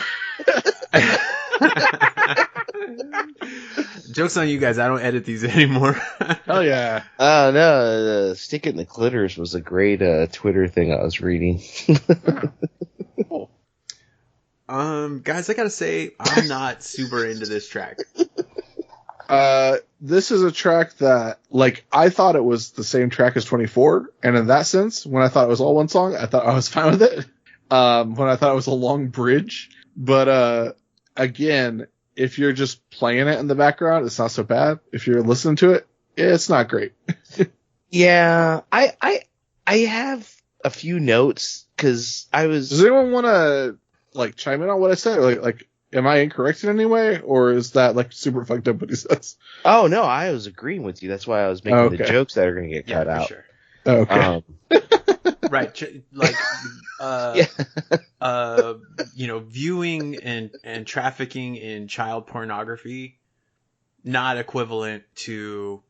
Speaker 4: Joke's on you guys. I don't edit these anymore.
Speaker 2: Hell yeah.
Speaker 3: Oh, no. Stick it in the clitoris was a great Twitter thing I was reading.
Speaker 2: Cool.
Speaker 4: Guys, I gotta say, I'm not super into this track.
Speaker 2: This is a track that, like, I thought it was the same track as 24, and in that sense, when I thought it was all one song, I thought I was fine with it. When I thought it was a long bridge, but again, if you're just playing it in the background, it's not so bad. If you're listening to it, it's not great.
Speaker 3: Yeah, I have a few notes because I was.
Speaker 2: Does anyone want to like chime in on what I said? Like, am I incorrect in any way, or is that like super fucked up what he says?
Speaker 3: Oh no, I was agreeing with you. That's why I was making the jokes that are going to get cut out.
Speaker 4: Sure.
Speaker 2: Okay.
Speaker 4: Right, viewing and trafficking in child pornography, not equivalent to,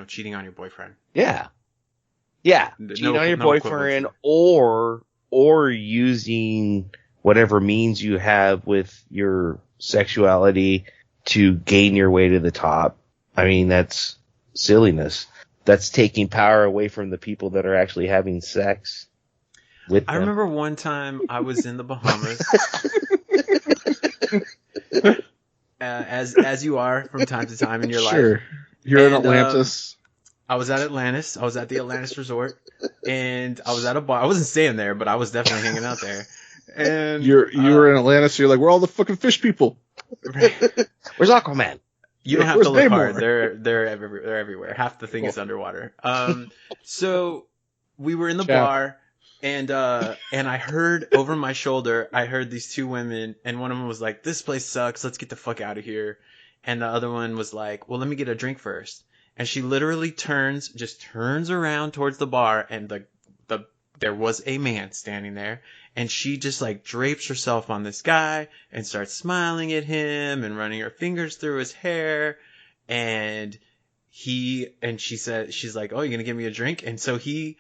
Speaker 4: cheating on your boyfriend.
Speaker 3: Yeah. Cheating on your boyfriend or using whatever means you have with your sexuality to gain your way to the top. I mean, that's silliness. That's taking power away from the people that are actually having sex with them.
Speaker 4: I remember one time I was in the Bahamas, as you are from time to time in your life.
Speaker 2: Sure. You're in Atlantis.
Speaker 4: I was at Atlantis. I was at the Atlantis Resort, and I was at a bar. I wasn't staying there, but I was definitely hanging out there. And
Speaker 2: you were in Atlantis. So you're like, we're all the fucking fish people.
Speaker 3: Where's Aquaman?
Speaker 4: You don't have to look hard. They're everywhere. Half the thing is underwater. So we were in the bar, and I heard over my shoulder, I heard these two women, and one of them was like, "This place sucks. Let's get the fuck out of here." And the other one was like, "Well, let me get a drink first." And she literally turns around towards the bar, and there was a man standing there, and she just like drapes herself on this guy and starts smiling at him and running her fingers through his hair. And she said, she's like, "Oh, you're going to give me a drink?" And so he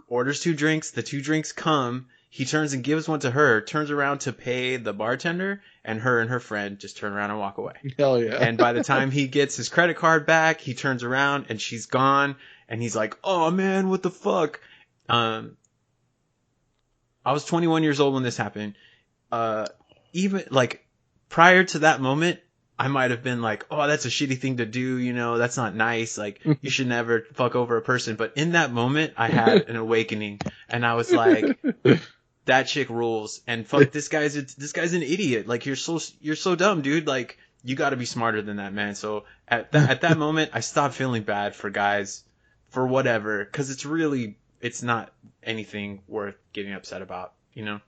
Speaker 4: orders 2 drinks. The 2 drinks come, He turns and gives one to her, turns around to pay the bartender, and her friend just turn around and walk away.
Speaker 2: Hell yeah.
Speaker 4: And by the time he gets his credit card back, he turns around and she's gone. And he's like, oh man, what the fuck? I was 21 years old when this happened. Even like prior to that moment, I might have been like, oh, that's a shitty thing to do. You know, that's not nice. Like, you should never fuck over a person. But in that moment, I had an awakening and I was like, that chick rules. And fuck, this guy's an idiot. Like, you're so dumb, dude. Like, you got to be smarter than that, man. So at that moment, I stopped feeling bad for guys for whatever, because it's not anything worth getting upset about, you know?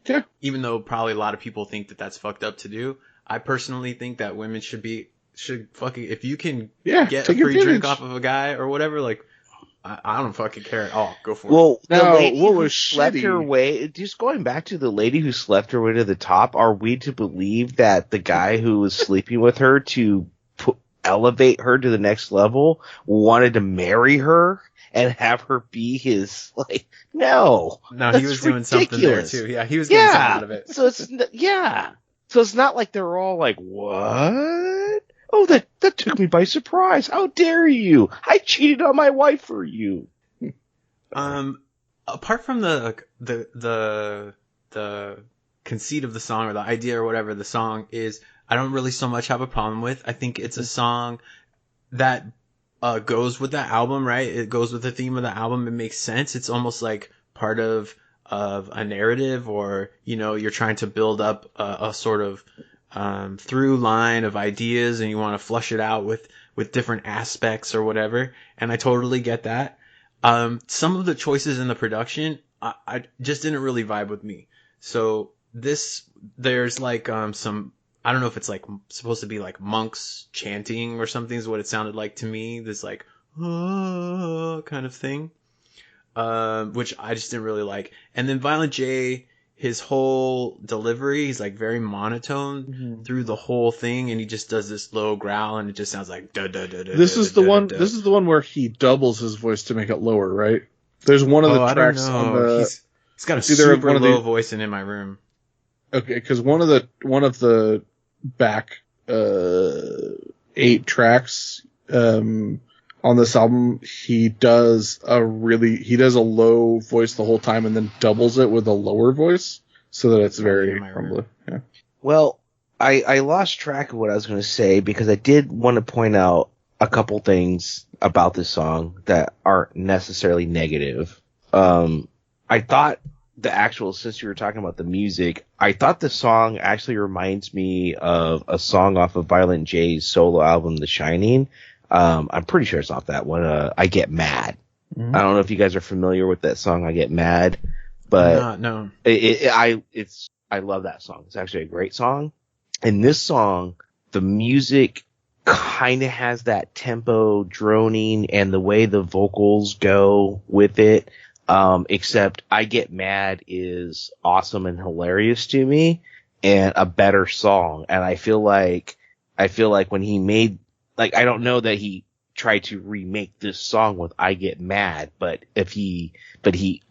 Speaker 2: Yeah.
Speaker 4: Even though probably a lot of people think that that's fucked up to do, I personally think that women should fucking, if you can get a free drink off of a guy or whatever, like, I don't fucking care at all. Go for it.
Speaker 3: Well, the
Speaker 2: Now,
Speaker 3: lady
Speaker 2: what
Speaker 3: who
Speaker 2: was
Speaker 3: slept
Speaker 2: shitty-
Speaker 3: her way, just going back to the lady who slept her way to the top, are we to believe that the guy who was sleeping with her to elevate her to the next level wanted to marry her and have her be his, like, no.
Speaker 4: No, he was doing something there too. Yeah, he was getting something out of it.
Speaker 3: So it's not like they're all like, what? Oh, that took me by surprise. How dare you? I cheated on my wife for you.
Speaker 4: Apart from the conceit of the song or the idea or whatever the song is, I don't really so much have a problem with. I think it's a song that goes with the album, right? It goes with the theme of the album. It makes sense. It's almost like part of a narrative, or, you know, you're trying to build up a sort of through line of ideas and you want to flush it out with different aspects or whatever. And I totally get that. Some of the choices in the production, I just didn't really vibe with me. So there's like some, I don't know if it's like supposed to be like monks chanting or something is what it sounded like to me. This like, kind of thing. Which I just didn't really like. And then Violent J, his whole delivery, he's like very monotone through the whole thing, and he just does this low growl, and it just sounds like da da da da.
Speaker 2: This is the one where he doubles his voice to make it lower, right? There's one of the tracks on the.
Speaker 4: He's got a super low voice in my room.
Speaker 2: Okay, because one of the back 8 tracks on this album, he does a low voice the whole time and then doubles it with a lower voice so that it's very rumbly. Yeah.
Speaker 3: Well, I lost track of what I was going to say because I did want to point out a couple things about this song that aren't necessarily negative. I thought since you were talking about the music, I thought the song actually reminds me of a song off of Violent J's solo album, The Shining. I'm pretty sure it's off that one. I Get Mad. Mm-hmm. I don't know if you guys are familiar with that song, I Get Mad, but
Speaker 4: no.
Speaker 3: I love that song. It's actually a great song. And this song, the music kind of has that tempo droning and the way the vocals go with it. Except I Get Mad is awesome and hilarious to me and a better song. And I feel like when he made, like, I don't know that he tried to remake this song with I Get Mad, but he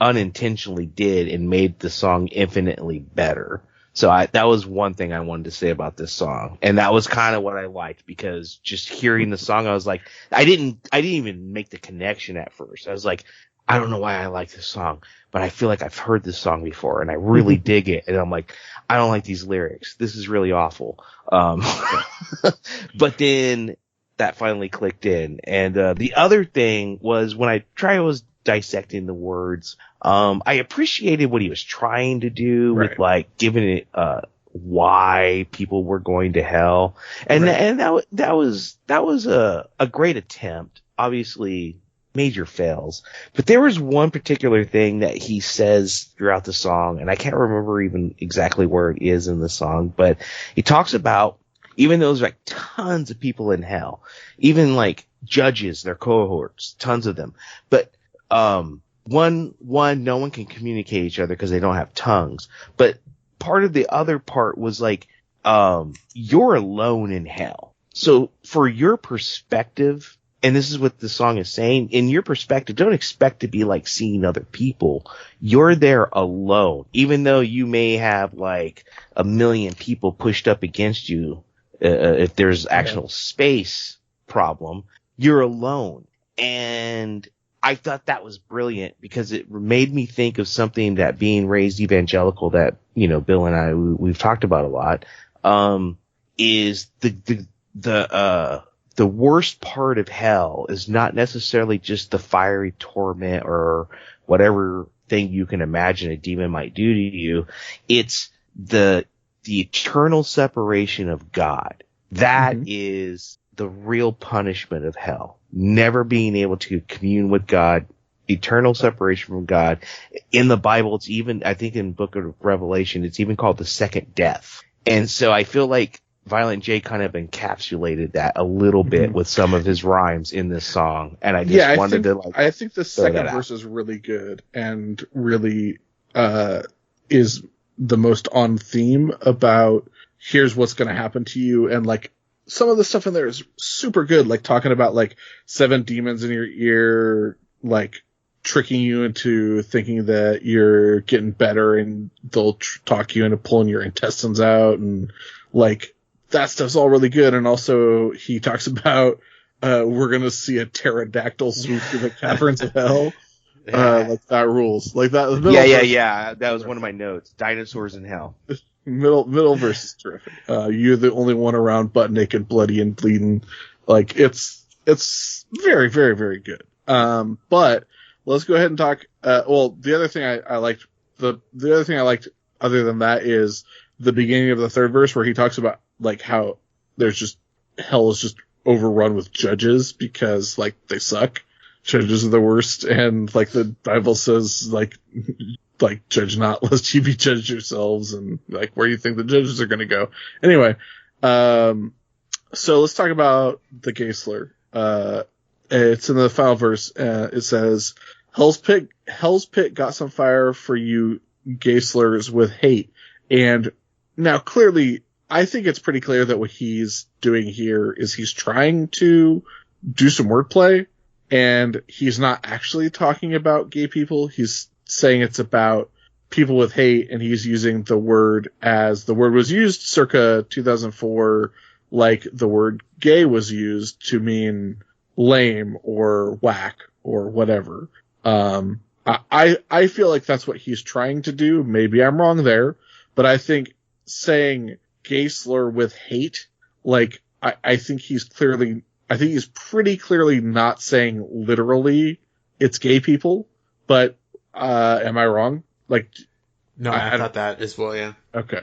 Speaker 3: unintentionally did and made the song infinitely better. So that was one thing I wanted to say about this song. And that was kind of what I liked, because just hearing the song, I was like, I didn't even make the connection at first. I was like, I don't know why I like this song, but I feel like I've heard this song before and I really dig it. And I'm like, I don't like these lyrics. This is really awful. But then that finally clicked in. And the other thing was when I was dissecting the words, I appreciated what he was trying to do with like giving it why people were going to hell. And that was a great attempt. Obviously major fails. But there was one particular thing that he says throughout the song, and I can't remember even exactly where it is in the song, but he talks about, even though there's like tons of people in hell, even like judges, their cohorts, tons of them. But one, no one can communicate each other because they don't have tongues. But part of the other part was like, you're alone in hell. So for your perspective and this is what the song is saying, in your perspective, don't expect to be like seeing other people. You're there alone, even though you may have like 1 million people pushed up against you. If there's actual space problem, you're alone. And I thought that was brilliant because it made me think of something that, being raised evangelical, that, you know, Bill and I, we've talked about a lot, is the worst part of hell is not necessarily just the fiery torment or whatever thing you can imagine a demon might do to you. It's the eternal separation of God. That is the real punishment of hell. Never being able to commune with God, eternal separation from God. In the Bible, it's even, I think in Book of Revelation, it's even called the second death. And so I feel like Violent J kind of encapsulated that a little bit with some of his rhymes in this song. And I just wanted to like,
Speaker 2: I think the second verse is really good and really, is the most on theme about here's what's going to happen to you. And like some of the stuff in there is super good. Like talking about like 7 demons in your ear, like tricking you into thinking that you're getting better, and they'll talk you into pulling your intestines out, and like that stuff's all really good. And also he talks about, we're going to see a pterodactyl swoop through the caverns of hell. Like that rules. Like that.
Speaker 3: Yeah. That was one of my notes. Dinosaurs in hell.
Speaker 2: Middle verse is terrific. You're the only one around butt naked, bloody and bleeding. Like it's very, very, very good. But let's go ahead and talk. The other thing I liked, the other thing I liked other than that is the beginning of the third verse where he talks about like how there's just, hell is just overrun with judges because like they suck. Judges are the worst. And like the Bible says, like judge not lest you be judged yourselves, and like where you think the judges are going to go. Anyway, so let's talk about the gay slur. It's in the final verse. It says, Hell's pit got some fire for you gay slurs with hate. And now clearly, I think it's pretty clear that what he's doing here is he's trying to do some wordplay, and he's not actually talking about gay people. He's saying it's about people with hate, and he's using the word as the word was used circa 2004, like the word gay was used to mean lame or whack or whatever. I feel like that's what he's trying to do. Maybe I'm wrong there, but I think saying gay slur with hate, like I think he's pretty clearly not saying literally it's gay people, but am I wrong? Like,
Speaker 4: no, I thought that as well. Yeah.
Speaker 2: Okay.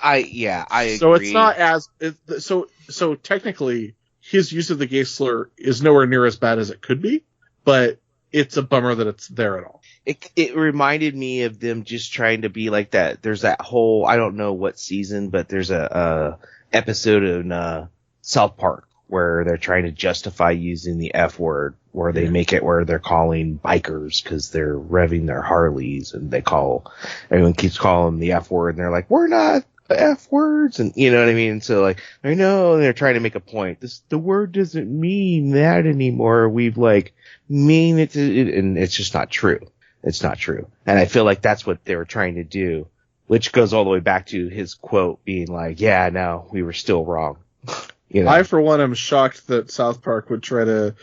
Speaker 3: I agree.
Speaker 2: So it's not as so technically his use of the gay slur is nowhere near as bad as it could be, but it's a bummer that it's there at all.
Speaker 3: It reminded me of them just trying to be like that. There's that whole, I don't know what season, but there's a episode in South Park where they're trying to justify using the F word, where they make it where they're calling bikers because they're revving their Harleys, and everyone keeps calling them the F word, and they're like, we're not F words, and you know what I mean? So like, I know, and they're trying to make a point. The word doesn't mean that anymore. We've like mean it, and it's just not true. It's not true. And I feel like that's what they were trying to do, which goes all the way back to his quote being like, yeah, no, we were still wrong. You know?
Speaker 2: I, for one, am shocked that South Park would try to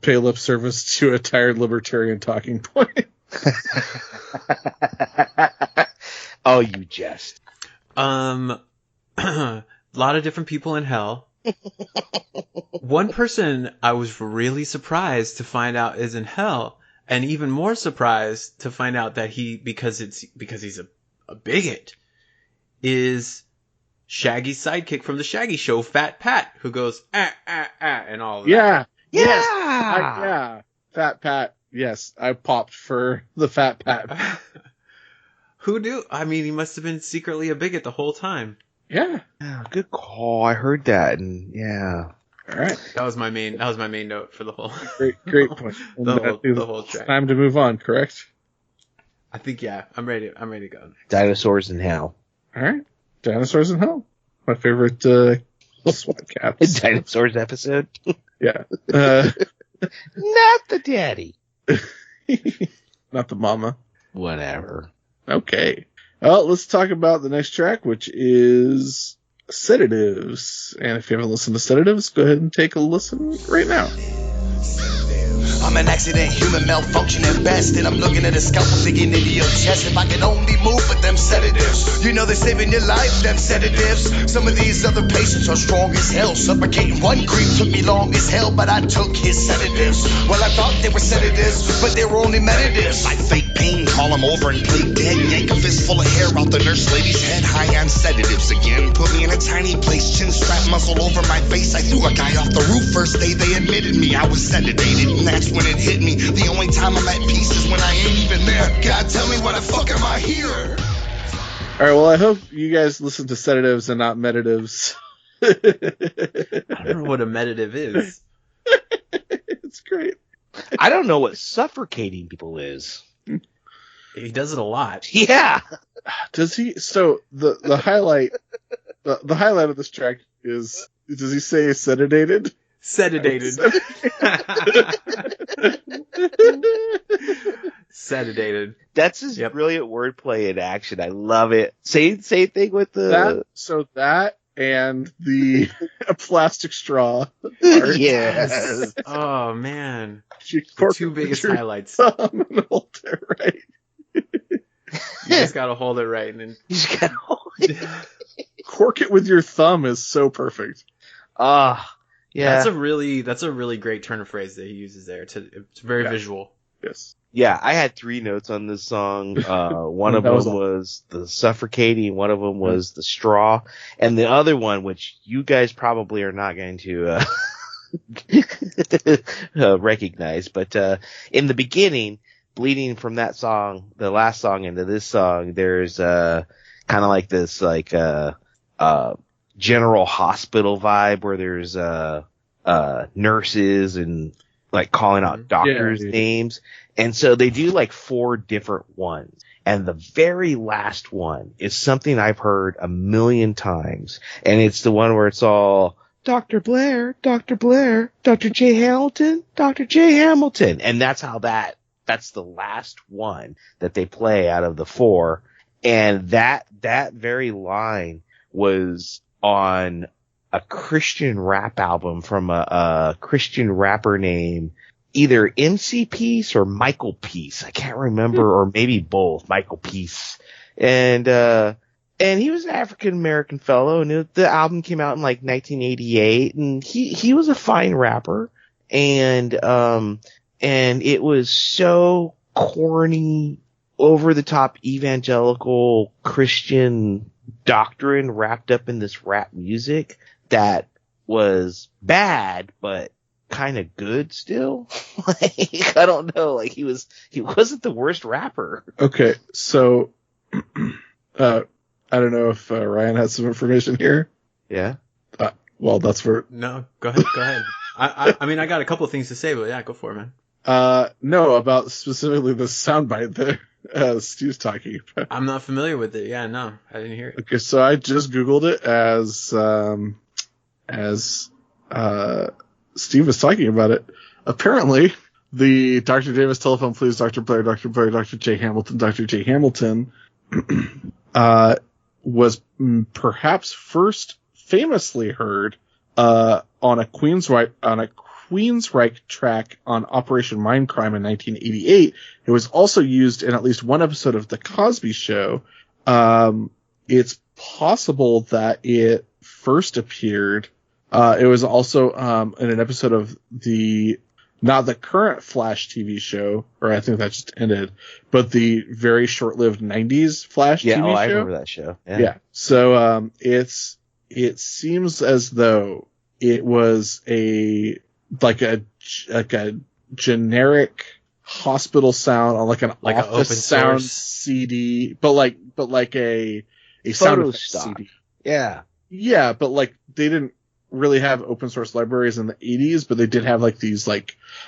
Speaker 2: pay lip service to a tired libertarian talking point.
Speaker 3: Oh, you jest.
Speaker 4: A lot of different people in hell. One person I was really surprised to find out is in hell, and even more surprised to find out that because he's a bigot, is Shaggy's sidekick from the Shaggy Show, Fat Pat, who goes and all of that.
Speaker 2: Yeah.
Speaker 3: Yeah.
Speaker 2: Yeah. Fat Pat. Yes, I popped for the Fat Pat.
Speaker 4: Who knew? I mean, he must have been secretly a bigot the whole time.
Speaker 2: Yeah.
Speaker 3: Good call. I heard that, and yeah.
Speaker 2: All right.
Speaker 4: That was my main note for the whole.
Speaker 2: Great point.
Speaker 4: the whole track.
Speaker 2: Time to move on. Correct.
Speaker 4: I think I'm ready to go.
Speaker 3: Dinosaurs in hell.
Speaker 2: All right. Dinosaurs in hell. My favorite swat cats.
Speaker 3: Dinosaurs episode.
Speaker 2: Yeah.
Speaker 3: Not the daddy.
Speaker 2: Not the mama.
Speaker 3: Whatever.
Speaker 2: Okay. Well, let's talk about the next track, which is Sedatives. And if you haven't listened to Sedatives, go ahead and take a listen right now.
Speaker 5: I'm an accident, human malfunction at best. And I'm looking at a scalpel digging into your chest. If I could only move with them sedatives. You know they're saving your life, them sedatives. Some of these other patients are strong as hell. Suffocating one creep took me long as hell, but I took his sedatives. Well, I thought they were sedatives, but they were only meditives. Like fake pain, call them over and play dead. Yank a fist full of hair out the nurse lady's head. High on sedatives again. Put me in a tiny place, chin strap muzzle over my face. I threw a guy off the roof. First day they admitted me I was sedated, and that's when it hit me. The only time I'm at peace is when I ain't even there. God, tell me why the fuck am I here?
Speaker 2: All right, well, I hope you guys listen to Sedatives and not Meditives.
Speaker 4: I don't know what a meditive is.
Speaker 2: It's great.
Speaker 3: I don't know what suffocating people is.
Speaker 4: He does it a lot.
Speaker 3: Yeah.
Speaker 2: Does he? So the highlight, the highlight of this track is, does he say sedated?
Speaker 4: Sedated. Sedated.
Speaker 3: That's his brilliant wordplay in action. I love it. Same thing with the
Speaker 2: that and the plastic straw.
Speaker 3: Yes.
Speaker 4: Oh man.
Speaker 2: The
Speaker 4: two biggest highlights.
Speaker 2: And hold it right.
Speaker 4: You just gotta hold it right, and then
Speaker 3: You just gotta hold it.
Speaker 2: Cork it with your thumb is so perfect.
Speaker 3: Yeah.
Speaker 4: That's a really great turn of phrase that he uses there. It's very visual.
Speaker 2: Yes.
Speaker 3: Yeah, I had 3 notes on this song. One of them was the suffocating, one of them was the straw, and the other one, which you guys probably are not going to recognize, but in the beginning, bleeding from that song, the last song into this song, there's kind of like this general hospital vibe where there's nurses and like calling out doctors' names. And so they do like 4 different ones. And the very last one is something I've heard a million times. And it's the one where it's all Dr. Blair, Dr. Blair, Dr. J. Hamilton, Dr. J. Hamilton. And that's how that's the last one that they play out of the 4. And that very line was on a Christian rap album from a Christian rapper named either MC Peace or Michael Peace. I can't remember, or maybe both. Michael Peace. And he was an African American fellow, and the album came out in like 1988, and he was a fine rapper. And it was so corny, over the top evangelical Christian doctrine wrapped up in this rap music that was bad, but kind of good still. Like, I don't know. Like, he wasn't the worst rapper.
Speaker 2: Okay, so I don't know if Ryan has some information here.
Speaker 3: Yeah.
Speaker 2: Well, that's for
Speaker 4: No, go ahead. I mean, I got a couple of things to say, but yeah, go for it, man.
Speaker 2: No, about specifically the soundbite that Steve's talking about.
Speaker 4: I'm not familiar with it. Yeah, no, I didn't hear it.
Speaker 2: Okay, so I just Googled it as Steve was talking about it. Apparently, the Dr. Davis telephone, please, Dr. Blair, Dr. Blair, Dr. J. Hamilton, Dr. J. Hamilton, was perhaps first famously heard on a Queensryche track on Operation Mindcrime in 1988. It was also used in at least one episode of The Cosby Show. It's possible that it first appeared. It was also in an episode of not the current Flash TV show, or I think that just ended, but the very short-lived 90s Flash TV show.
Speaker 3: Yeah, I remember that show.
Speaker 2: Yeah. So it seems as though it was a generic hospital sound on like an office sound CD, but like a sound effect CD.
Speaker 3: Yeah.
Speaker 2: Yeah, but like they didn't really have open source libraries in the 80s, but they did have like these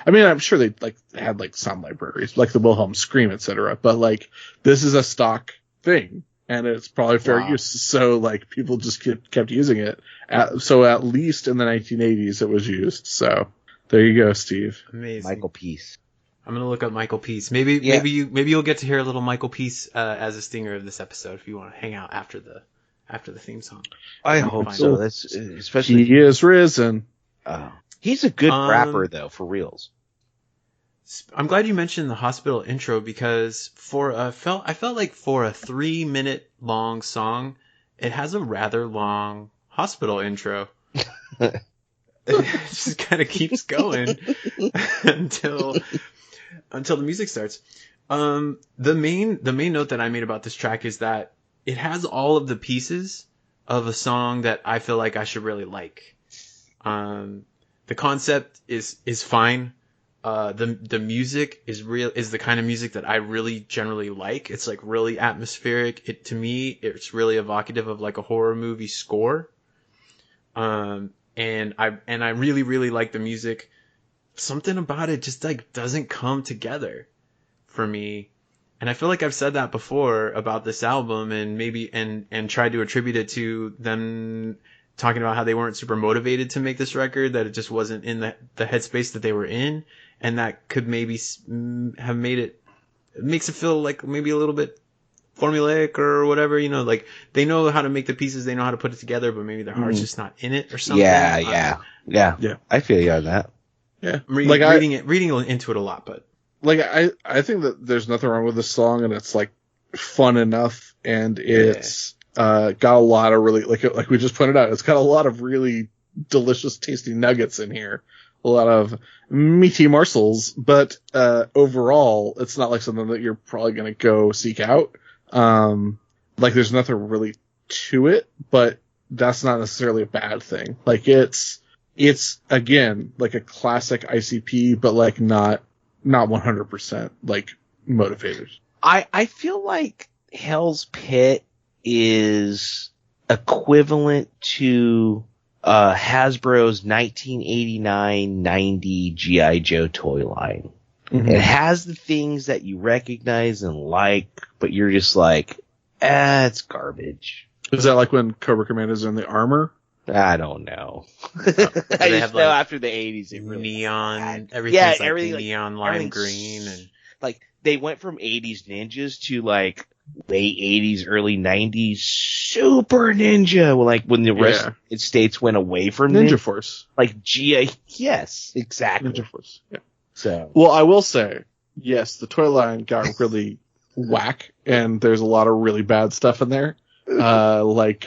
Speaker 2: I'm sure they had sound libraries like the Wilhelm Scream, etc. But like this is a stock thing, and it's probably fair use. So like people just kept using it. So at least in the 1980s it was used. So there you go, Steve.
Speaker 4: Amazing.
Speaker 3: Michael Peace.
Speaker 4: I'm gonna look up Michael Peace. Maybe you'll get to hear a little Michael Peace as a stinger of this episode if you want to hang out after the theme song.
Speaker 3: I hope so. That's especially
Speaker 2: He is risen.
Speaker 3: He's a good rapper though, for reals.
Speaker 4: I'm glad you mentioned the hospital intro because I felt like for a 3-minute long song, it has a rather long hospital intro. It just kind of keeps going until the music starts. The main note that I made about this track is that it has all of the pieces of a song that I feel like I should really like. The concept is fine. The music is the kind of music that I really generally like. It's like really atmospheric. To me, it's really evocative of like a horror movie score. And I really, really like the music. Something about it just like doesn't come together for me. And I feel like I've said that before about this album and maybe, and tried to attribute it to them talking about how they weren't super motivated to make this record, that it just wasn't in the headspace that they were in. And that could maybe have made it makes it feel like maybe a little bit formulaic or whatever, like they know how to make the pieces, they know how to put it together, but maybe their heart's just not in it or something.
Speaker 3: Yeah. I feel you on that.
Speaker 2: Yeah.
Speaker 4: I'm reading into it a lot, but
Speaker 2: like I think that there's nothing wrong with this song, and it's like fun enough, and it's got a lot of really like we just pointed out, it's got a lot of really delicious tasting nuggets in here. A lot of meaty morsels, but overall, it's not like something that you're probably going to go seek out. Like there's nothing really to it, but that's not necessarily a bad thing. Like it's again like a classic ICP, but like not 100% like motivated.
Speaker 3: I feel like Hell's Pit is equivalent to Hasbro's 1989-90 G.I. Joe toy line. Mm-hmm. It has the things that you recognize and like, but you're just like, it's garbage.
Speaker 2: Is that like when Cobra Commando's in the armor?
Speaker 3: I don't know.
Speaker 4: They have like
Speaker 3: after the 80s, it really
Speaker 4: neon, everything's like neon lime
Speaker 3: everything's
Speaker 4: green, and
Speaker 3: like they went from 80s ninjas to like late 80s, early 90s super ninja. Well, like when the rest of the States went away from
Speaker 2: Ninja Force,
Speaker 3: like GI. Yes, exactly.
Speaker 2: Ninja Force. Yeah.
Speaker 3: So,
Speaker 2: well, I will say, yes, the toy line got really whack, and there's a lot of really bad stuff in there, like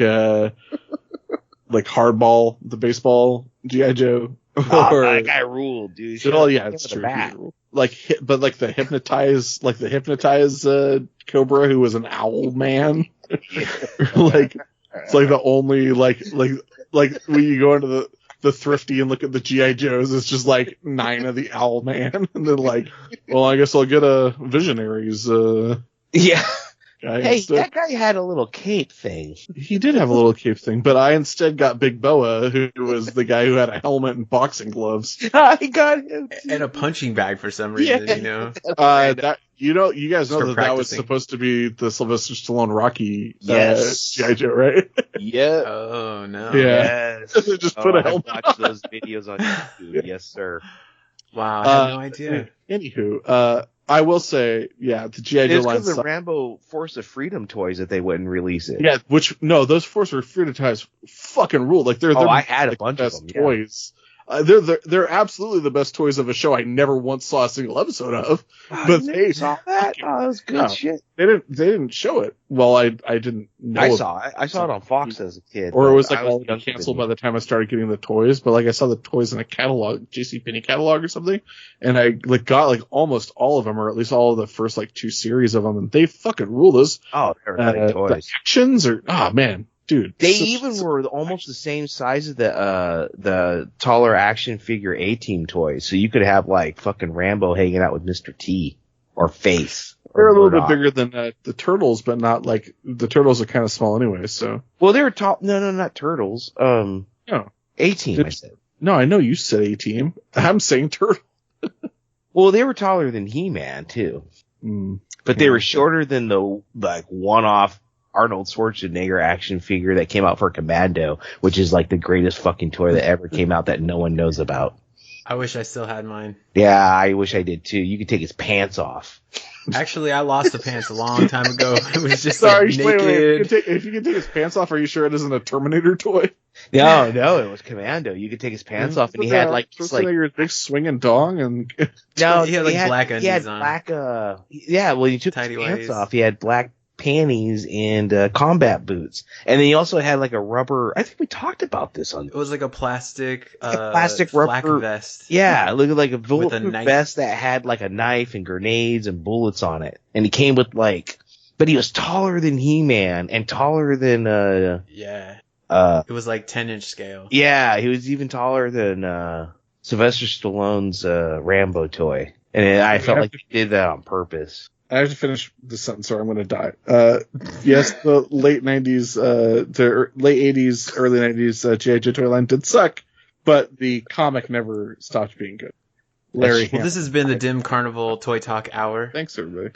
Speaker 2: Hardball, the baseball G.I. Joe.
Speaker 3: Or, that guy ruled, dude.
Speaker 2: Oh yeah, it's true. But the hypnotize Cobra, who was an owl man. Like it's like the only like when you go into the thrifty and look at the G.I. Joes, it's just like 9 of the owl man, and then like, well, I guess I'll get a Visionaries.
Speaker 3: Hey, that guy had a little cape thing.
Speaker 2: He did have a little cape thing, but I instead got Big Boa, who was the guy who had a helmet and boxing gloves.
Speaker 3: I got him too.
Speaker 4: And a punching bag for some reason,
Speaker 2: you guys know that was supposed to be the Sylvester Stallone Rocky G.I. Joe, right?
Speaker 3: Yeah.
Speaker 4: Oh no.
Speaker 2: Yeah.
Speaker 3: Yes.
Speaker 2: They just put a helmet.
Speaker 3: I watched those videos on YouTube. Yes, sir.
Speaker 4: Wow, I had no idea.
Speaker 2: Anywho, I will say, the G.I. Joe line.
Speaker 3: It's because the Rambo Force of Freedom toys that they wouldn't release it.
Speaker 2: Yeah, those Force of Freedom toys fucking rule. Like they're
Speaker 3: I had a bunch of them.
Speaker 2: Toys. They're absolutely the best toys of a show I never once saw a single episode of. But they
Speaker 3: saw that. Oh, that was good shit.
Speaker 2: They didn't show it. Well, I didn't know.
Speaker 3: I saw it. I saw it on Fox as a kid.
Speaker 2: Or it was like all canceled by the time I started getting the toys. But like I saw the toys in a catalog, JCPenney catalog or something, and I got like almost all of them, or at least all of the first like 2 series of them, and they fucking rule those.
Speaker 3: Oh, they're nice toys.
Speaker 2: The actions man. Dude,
Speaker 3: they even were almost the same size as the taller action figure A-Team toys, so you could have like fucking Rambo hanging out with Mr. T or Face.
Speaker 2: They're a little bit bigger than the Turtles, but not like the Turtles are kind of small anyway. So
Speaker 3: they were tall. No, not Turtles. No, A-Team. I said.
Speaker 2: No, I know you said A-Team. I'm saying Turtle.
Speaker 3: Well, they were taller than He-Man too, but they were shorter than the like one-off Arnold Schwarzenegger action figure that came out for Commando, which is like the greatest fucking toy that ever came out that no one knows about.
Speaker 4: I wish I still had mine.
Speaker 3: Yeah, I wish I did too. You could take his pants off.
Speaker 4: Actually, I lost the pants a long time ago. It was just
Speaker 2: Sorry,
Speaker 4: like,
Speaker 2: wait.
Speaker 4: naked.
Speaker 2: If you can take his pants off, are you sure it isn't a Terminator toy?
Speaker 3: No, it was Commando. You could take his pants off, and he had like just like
Speaker 2: Schwarzenegger's big swinging dong, and
Speaker 3: no,
Speaker 4: he had like black undies
Speaker 3: he had
Speaker 4: on.
Speaker 3: black yeah. Well, he took
Speaker 4: Tidy
Speaker 3: his pants
Speaker 4: whities.
Speaker 3: off. He had black panties and combat boots, and then he also had like a rubber. I think we talked about this on.
Speaker 4: It was like a plastic
Speaker 3: rubber
Speaker 4: flak vest.
Speaker 3: Yeah, it looked like a bulletproof
Speaker 4: knife.
Speaker 3: vest that had like a knife and grenades and bullets on it, and he came with like. But he was taller than He-Man and taller than
Speaker 4: Yeah.
Speaker 3: it
Speaker 4: was like 10-inch scale.
Speaker 3: Yeah, he was even taller than Sylvester Stallone's Rambo toy. And I felt like he did that on purpose.
Speaker 2: I have to finish this sentence or I'm going to die. Yes, the late 90s, the late 80s, early 90s G.I. Joe toy line did suck, but the comic never stopped being good. Larry
Speaker 4: Well, this has been the Dim Carnival Toy Talk Hour.
Speaker 2: Thanks, everybody.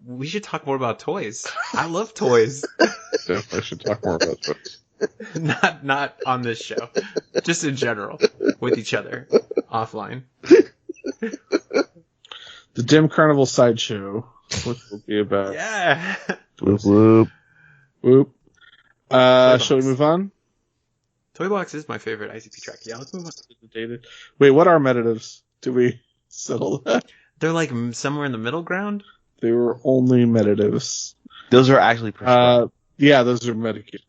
Speaker 4: We should talk more about toys. I love toys.
Speaker 2: I should talk more about toys.
Speaker 4: Not on this show. Just in general. With each other. Offline.
Speaker 2: The Dim Carnival Sideshow, which will be about...
Speaker 4: Yeah.
Speaker 3: Whoop, whoop.
Speaker 2: Whoop.
Speaker 4: Toy
Speaker 2: Shall we
Speaker 4: Box.
Speaker 2: move on?
Speaker 4: Toy Box is my favorite ICP track. Yeah, let's move on.
Speaker 2: Wait, what are meditatives? Did we settle that?
Speaker 4: They're like somewhere in the middle ground?
Speaker 2: They were only meditatives.
Speaker 3: Those are actually prescribed.
Speaker 2: Yeah, those are medication,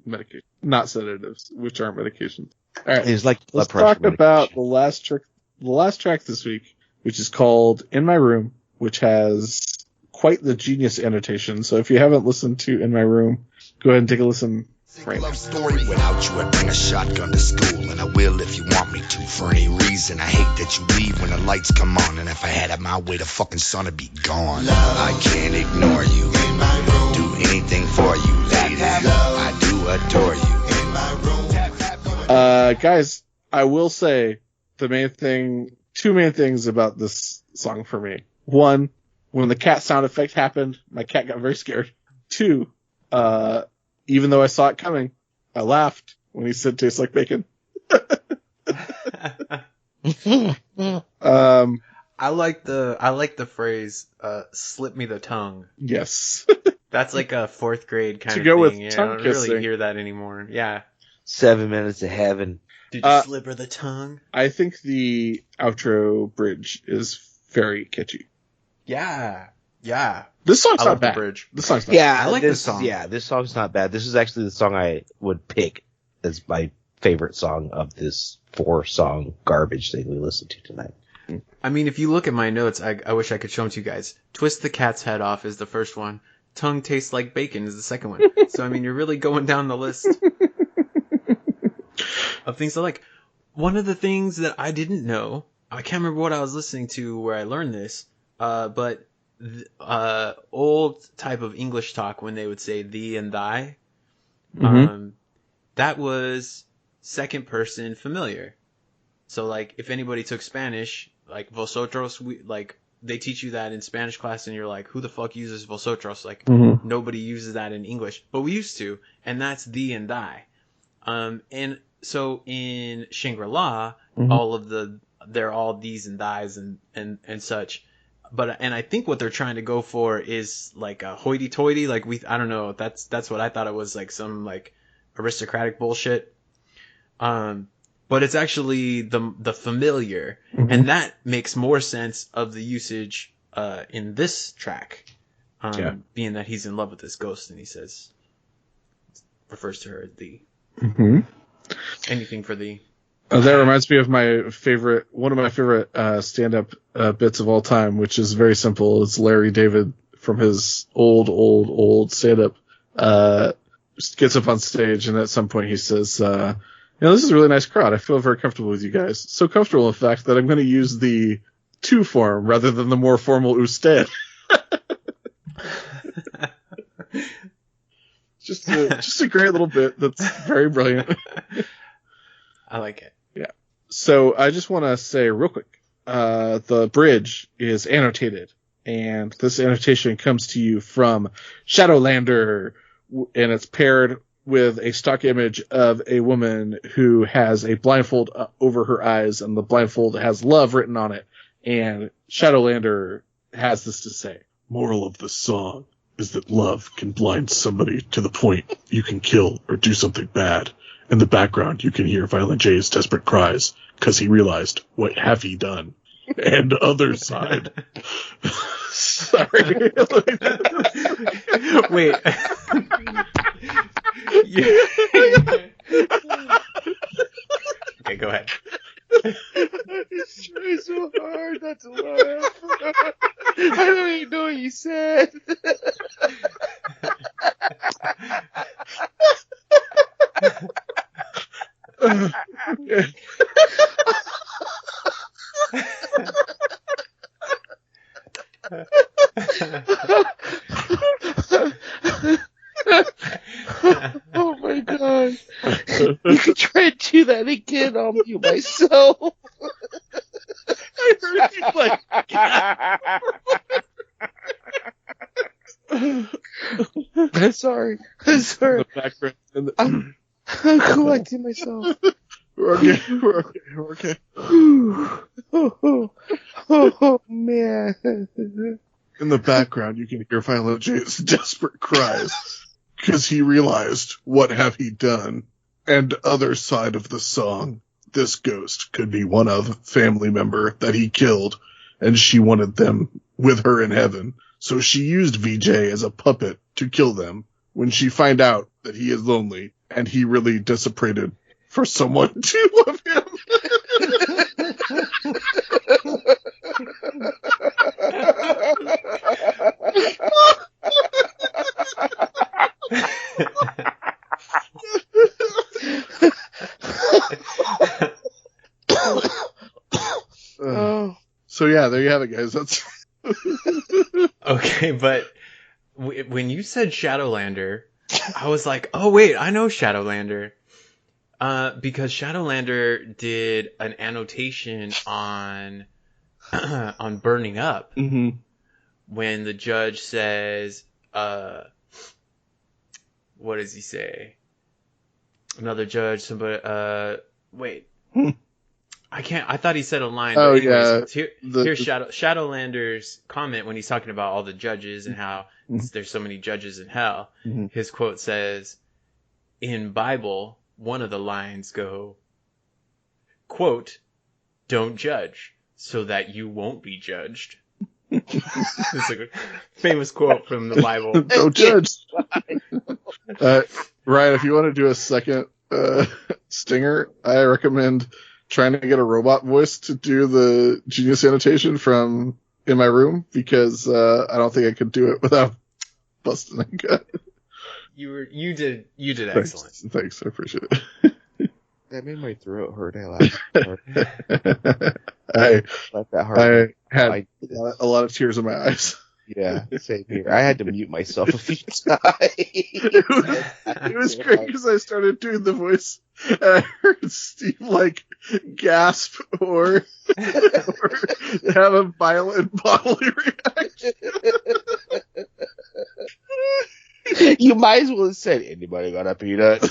Speaker 2: not sedatives, which aren't medications. All right,
Speaker 3: It's like
Speaker 2: let's
Speaker 3: blood pressure
Speaker 2: talk about the last track this week, which is called "In My Room," which has quite the genius annotation. So if you haven't listened to "In My Room," go ahead and take a listen. Right.
Speaker 5: Love story without you, I'd bring a shotgun to school, and I will if you want me to. For any reason, I hate that you leave when the lights come on, and if I had it my way, the fucking sun would be gone. I can't ignore you. In my room. Do anything for you, lady. I do adore you. In my room.
Speaker 2: Guys, I will say two main things about this song for me. One, when the cat sound effect happened, my cat got very scared. Two, even though I saw it coming, I laughed when he said tastes like bacon.
Speaker 4: I like the phrase slip me the tongue.
Speaker 2: Yes.
Speaker 4: That's like a 4th grade kind
Speaker 2: To
Speaker 4: of
Speaker 2: go with
Speaker 4: thing. Yeah, I
Speaker 2: tongue
Speaker 4: don't really
Speaker 2: kissing.
Speaker 4: hear that anymore. Yeah.
Speaker 3: 7 minutes of heaven.
Speaker 4: Did you slip her the tongue?
Speaker 2: I think the outro bridge is very catchy.
Speaker 4: Yeah. Yeah.
Speaker 2: This song's
Speaker 4: I
Speaker 2: not
Speaker 4: love the
Speaker 2: bad.
Speaker 4: bridge.
Speaker 2: This song's not
Speaker 3: Yeah,
Speaker 4: I like this song.
Speaker 3: Yeah, this song's not bad. This is actually the song I would pick as my favorite song of this 4-song garbage thing we listened to tonight.
Speaker 4: I mean, if you look at my notes, I wish I could show them to you guys. Twist the cat's head off is the first one. Tongue tastes like bacon is the second one. So, I mean, you're really going down the list of things I like. One of the things that I didn't know, I can't remember what I was listening to where I learned this, but old type of English talk when they would say thee and thy, that was second person familiar. So, like, if anybody took Spanish, like vosotros, they teach you that in Spanish class, and you're like, who the fuck uses vosotros? Like, nobody uses that in English, but we used to, and that's thee and thy. And so in Shangri-La, they're all these and thys and such. And I think what they're trying to go for is like a hoity-toity, like I don't know, that's what I thought it was, like some like aristocratic bullshit. But it's actually the familiar, and that makes more sense of the usage in this track, being that he's in love with this ghost, and he refers to her as thee. Anything for thee.
Speaker 2: That reminds me of one of my favorite stand-up bits of all time, which is very simple. It's Larry David from his old stand-up. Gets up on stage, and at some point he says, this is a really nice crowd. I feel very comfortable with you guys. So comfortable, in fact, that I'm going to use the to form rather than the more formal usted. just a great little bit that's very brilliant.
Speaker 4: I like it.
Speaker 2: Yeah. So I just want to say real quick, the bridge is annotated And this annotation comes to you from Shadowlander, and it's paired with a stock image of a woman who has a blindfold over her eyes, and the blindfold has love written on it. And Shadowlander has this to say. Moral of the song is that love can blind somebody to the point you can kill or do something bad. In the background, you can hear Violent J's desperate cries, because he realized, what have he done? And other side. Sorry.
Speaker 4: Wait. Okay, go ahead.
Speaker 3: It's trying so hard not to laugh. I don't even know what you said. Oh my god. You can try to do that again, I'll mute myself. I heard you like I'm sorry.
Speaker 2: The background.
Speaker 3: I'm collecting myself.
Speaker 2: We're okay.
Speaker 3: Oh, man.
Speaker 2: In the background, you can hear Violent J's desperate cries, because he realized, what have he done? And other side of the song, this ghost could be one of family member that he killed, and she wanted them with her in heaven. So she used VJ as a puppet to kill them when she find out that he is lonely, and he really desecrated for someone to love him. So yeah, there you have it, guys. That's
Speaker 4: Okay, but when you said Shadowlander, I was like, oh wait, I know Shadowlander. Because Shadowlander did an annotation on on Burning Up, when the judge says, what does he say? Another judge, somebody, wait. I thought he said a line.
Speaker 2: Oh,
Speaker 4: but anyways,
Speaker 2: yeah.
Speaker 4: Here's Shadowlander's comment when he's talking about all the judges and how there's so many judges in hell. His quote says, in Bible, one of the lines go, quote, don't judge so that you won't be judged. It's like a famous quote from the Bible.
Speaker 2: Don't judge. Ryan, if you want to do a second stinger, I recommend trying to get a robot voice to do the genius annotation from In My Room, because I don't think I could do it without busting a gut.
Speaker 4: You did excellent.
Speaker 2: Thanks, I appreciate it.
Speaker 3: That made my throat hurt. I laughed.
Speaker 2: I
Speaker 3: had
Speaker 2: a lot of tears in my eyes.
Speaker 3: Yeah, same here. I had to mute myself a few times.
Speaker 2: It was great because I started doing the voice and I heard Steve like gasp or have a violent bodily reaction.
Speaker 3: You might as well have said, anybody got a peanut?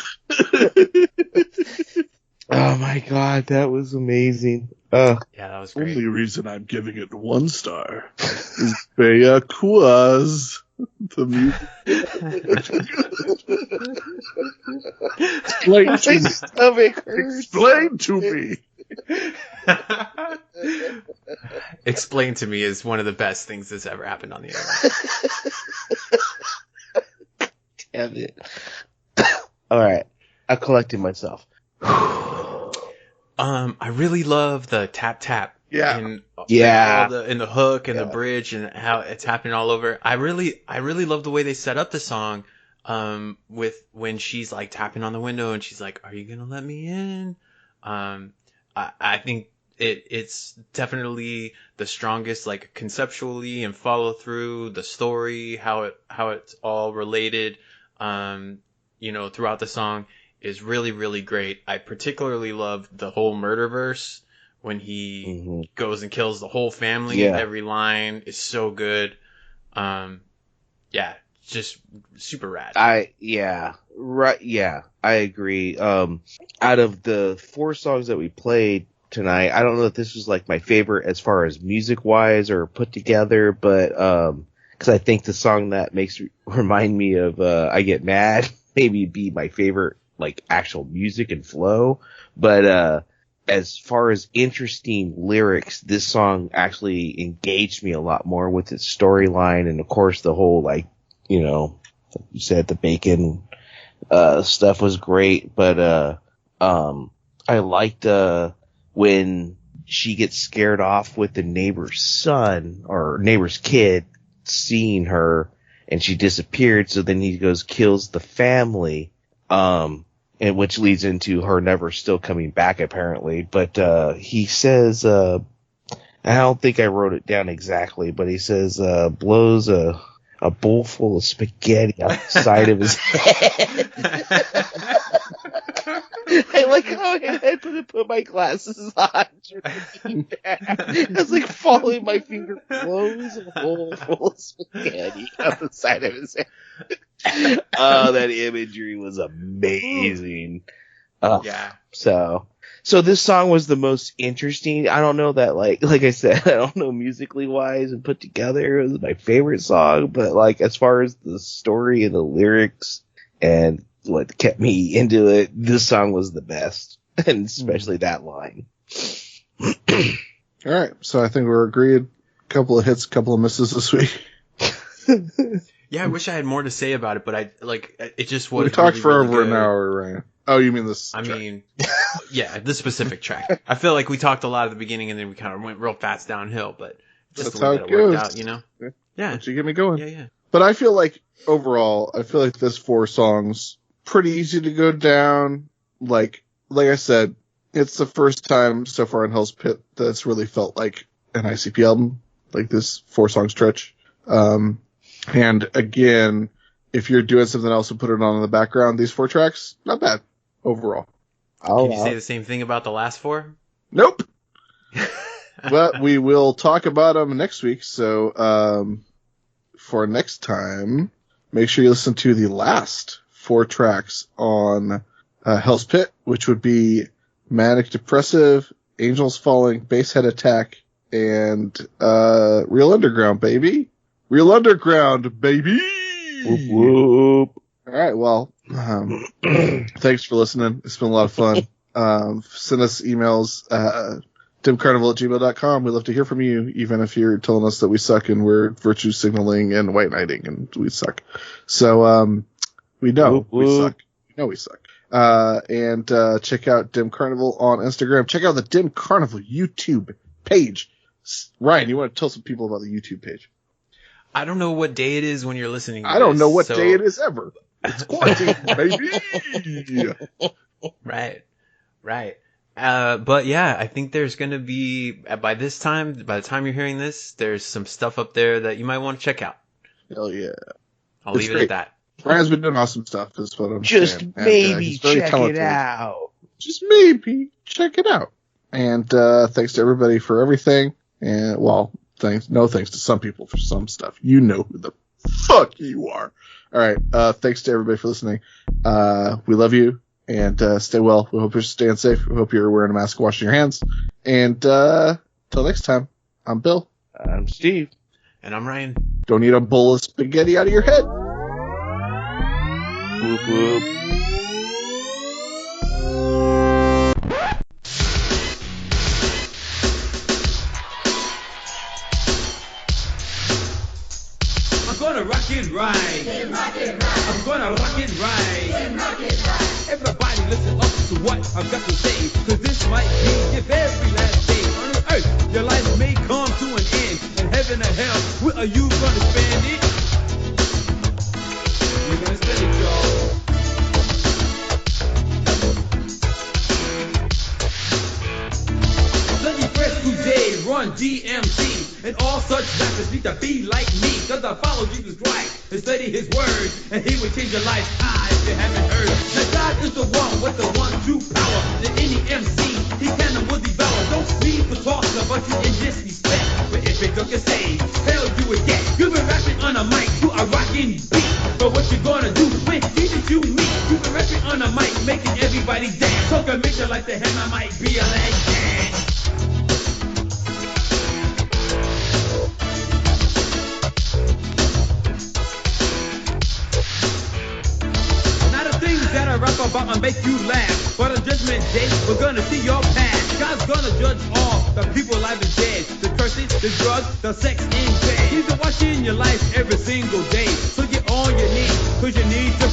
Speaker 3: Oh my god, that was amazing.
Speaker 4: Yeah, that was great.
Speaker 2: Only reason I'm giving it 1 star is Bea Kuaz. The music. Explain to me.
Speaker 4: Explain to me is one of the best things that's ever happened on the internet.
Speaker 3: Damn it. Alright, I collected myself.
Speaker 4: I really love the tap tap.
Speaker 2: Yeah.
Speaker 4: In the hook and the bridge and how it's happening all over. I really love the way they set up the song. With when she's like tapping on the window and she's like, "Are you gonna let me in?" I think it's definitely the strongest, like conceptually and follow through the story, how it's all related, throughout the song is really, really great. I particularly love the whole murder verse when he
Speaker 3: Mm-hmm.
Speaker 4: goes and kills the whole family.
Speaker 3: Yeah.
Speaker 4: Every line is so good. Yeah, just super rad.
Speaker 3: I agree. Out of the 4 songs that we played tonight, I don't know if this was like my favorite as far as music wise or put together, but because I think the song that remind me of I Get Mad maybe be my favorite, like actual music and flow. But as far as interesting lyrics, this song actually engaged me a lot more with its storyline, and of course the whole, like, you know, like you said, the bacon stuff was great. But I liked when she gets scared off with the neighbor's son or neighbor's kid seeing her, and she disappeared. So then he goes, kills the family, and which leads into her never still coming back apparently. But he says, I don't think I wrote it down exactly, but he says, blows a bowl full of spaghetti outside of his head. I like how I had to put my glasses on. I was like following my finger, blows a bowl full of spaghetti out the side of his head. Oh, that imagery was amazing.
Speaker 4: Yeah.
Speaker 3: So this song was the most interesting. I don't know that, like I said, I don't know musically wise and put together, it was my favorite song, but like as far as the story and the lyrics and what kept me into it, this song was the best, and especially that line.
Speaker 2: All right, so I think we're agreed. Couple of hits, couple of misses this week.
Speaker 4: Yeah, I wish I had more to say about it, but it just was.
Speaker 2: We talked
Speaker 4: really,
Speaker 2: for
Speaker 4: really
Speaker 2: over
Speaker 4: good.
Speaker 2: an hour, Ryan. Oh, you mean this?
Speaker 4: I mean, yeah, this specific track. I feel like we talked a lot at the beginning, and then we kind of went real fast downhill, but just
Speaker 2: That's
Speaker 4: the way
Speaker 2: how
Speaker 4: that
Speaker 2: it
Speaker 4: it worked
Speaker 2: goes.
Speaker 4: out, you know? Yeah.
Speaker 2: Once you get me going.
Speaker 4: Yeah.
Speaker 2: But I feel like overall, this 4 songs pretty easy to go down. Like I said, it's the first time so far in Hell's Pit that's really felt like an ICP album, like this 4-song stretch. And again, if you're doing something else and put it on in the background, these 4 tracks, not bad overall.
Speaker 4: Can you say the same thing about the last 4?
Speaker 2: Nope. But we will talk about them next week. So for next time, make sure you listen to the last 4 tracks on Hell's Pit, which would be Manic Depressive, Angels Falling, Basshead Attack, and Real Underground, baby. Real Underground, baby.
Speaker 3: Whoop, whoop.
Speaker 2: All right, well, thanks for listening. It's been a lot of fun. Send us emails, dimcarnival@gmail.com. We love to hear from you, even if you're telling us that we suck and we're virtue signaling and white knighting and we suck. So, we know we suck. We know we suck. And check out Dim Carnival on Instagram. Check out the Dim Carnival YouTube page. Ryan, you want to tell some people about the YouTube page?
Speaker 4: I don't know what day it is when you're listening to
Speaker 2: I don't
Speaker 4: this,
Speaker 2: know what
Speaker 4: so-
Speaker 2: day it is ever. It's quarantine, baby.
Speaker 4: Right. But yeah, I think there's going to be, by the time you're hearing this, there's some stuff up there that you might want to check out.
Speaker 2: Hell yeah.
Speaker 4: I'll
Speaker 2: It's
Speaker 4: leave it
Speaker 2: great.
Speaker 4: at that.
Speaker 2: Ryan's been doing awesome stuff, is what I'm
Speaker 3: Just
Speaker 2: saying. And,
Speaker 3: maybe
Speaker 2: he's very
Speaker 3: check
Speaker 2: talented.
Speaker 3: it out.
Speaker 2: Just maybe check it out. And thanks to everybody for everything. And no thanks to some people for some stuff. You know who the fuck you are. All right. Thanks to everybody for listening. We love you, and stay well. We hope you're staying safe. We hope you're wearing a mask, washing your hands. And till next time, I'm Bill.
Speaker 3: I'm Steve.
Speaker 4: And I'm Ryan.
Speaker 2: Don't eat a bowl of spaghetti out of your head.
Speaker 3: Whoop, whoop.
Speaker 6: I'm gonna rock it right. I'm gonna rock it right. Everybody listen up to what I've got to say, cause this might be your very last day on this earth. Your life may come to an end, in heaven or hell, where are you gonna spend it? You're gonna spend it, y'all. Sunny Fresh Today, Run DMC, and all such rappers need to be like me, cause I follow Jesus Christ and study his word, and he will change your life. If you haven't heard, that God is the one with the 1-2 power, that any MC, he can and will devour. Don't be you can say. Hell you would get. You've been rapping on a mic to a rockin' beat. But what you gonna do when Jesus you meet? You've been rapping on a mic, making everybody dance. So can make you like the hem, I might be a leg dance. That I rap about and make you laugh. But on Judgment Day, we're gonna see your past. God's gonna judge all the people alive and dead. The curses, the drugs, the sex and bed. He's watching your life every single day. So get on your knees, cause you need to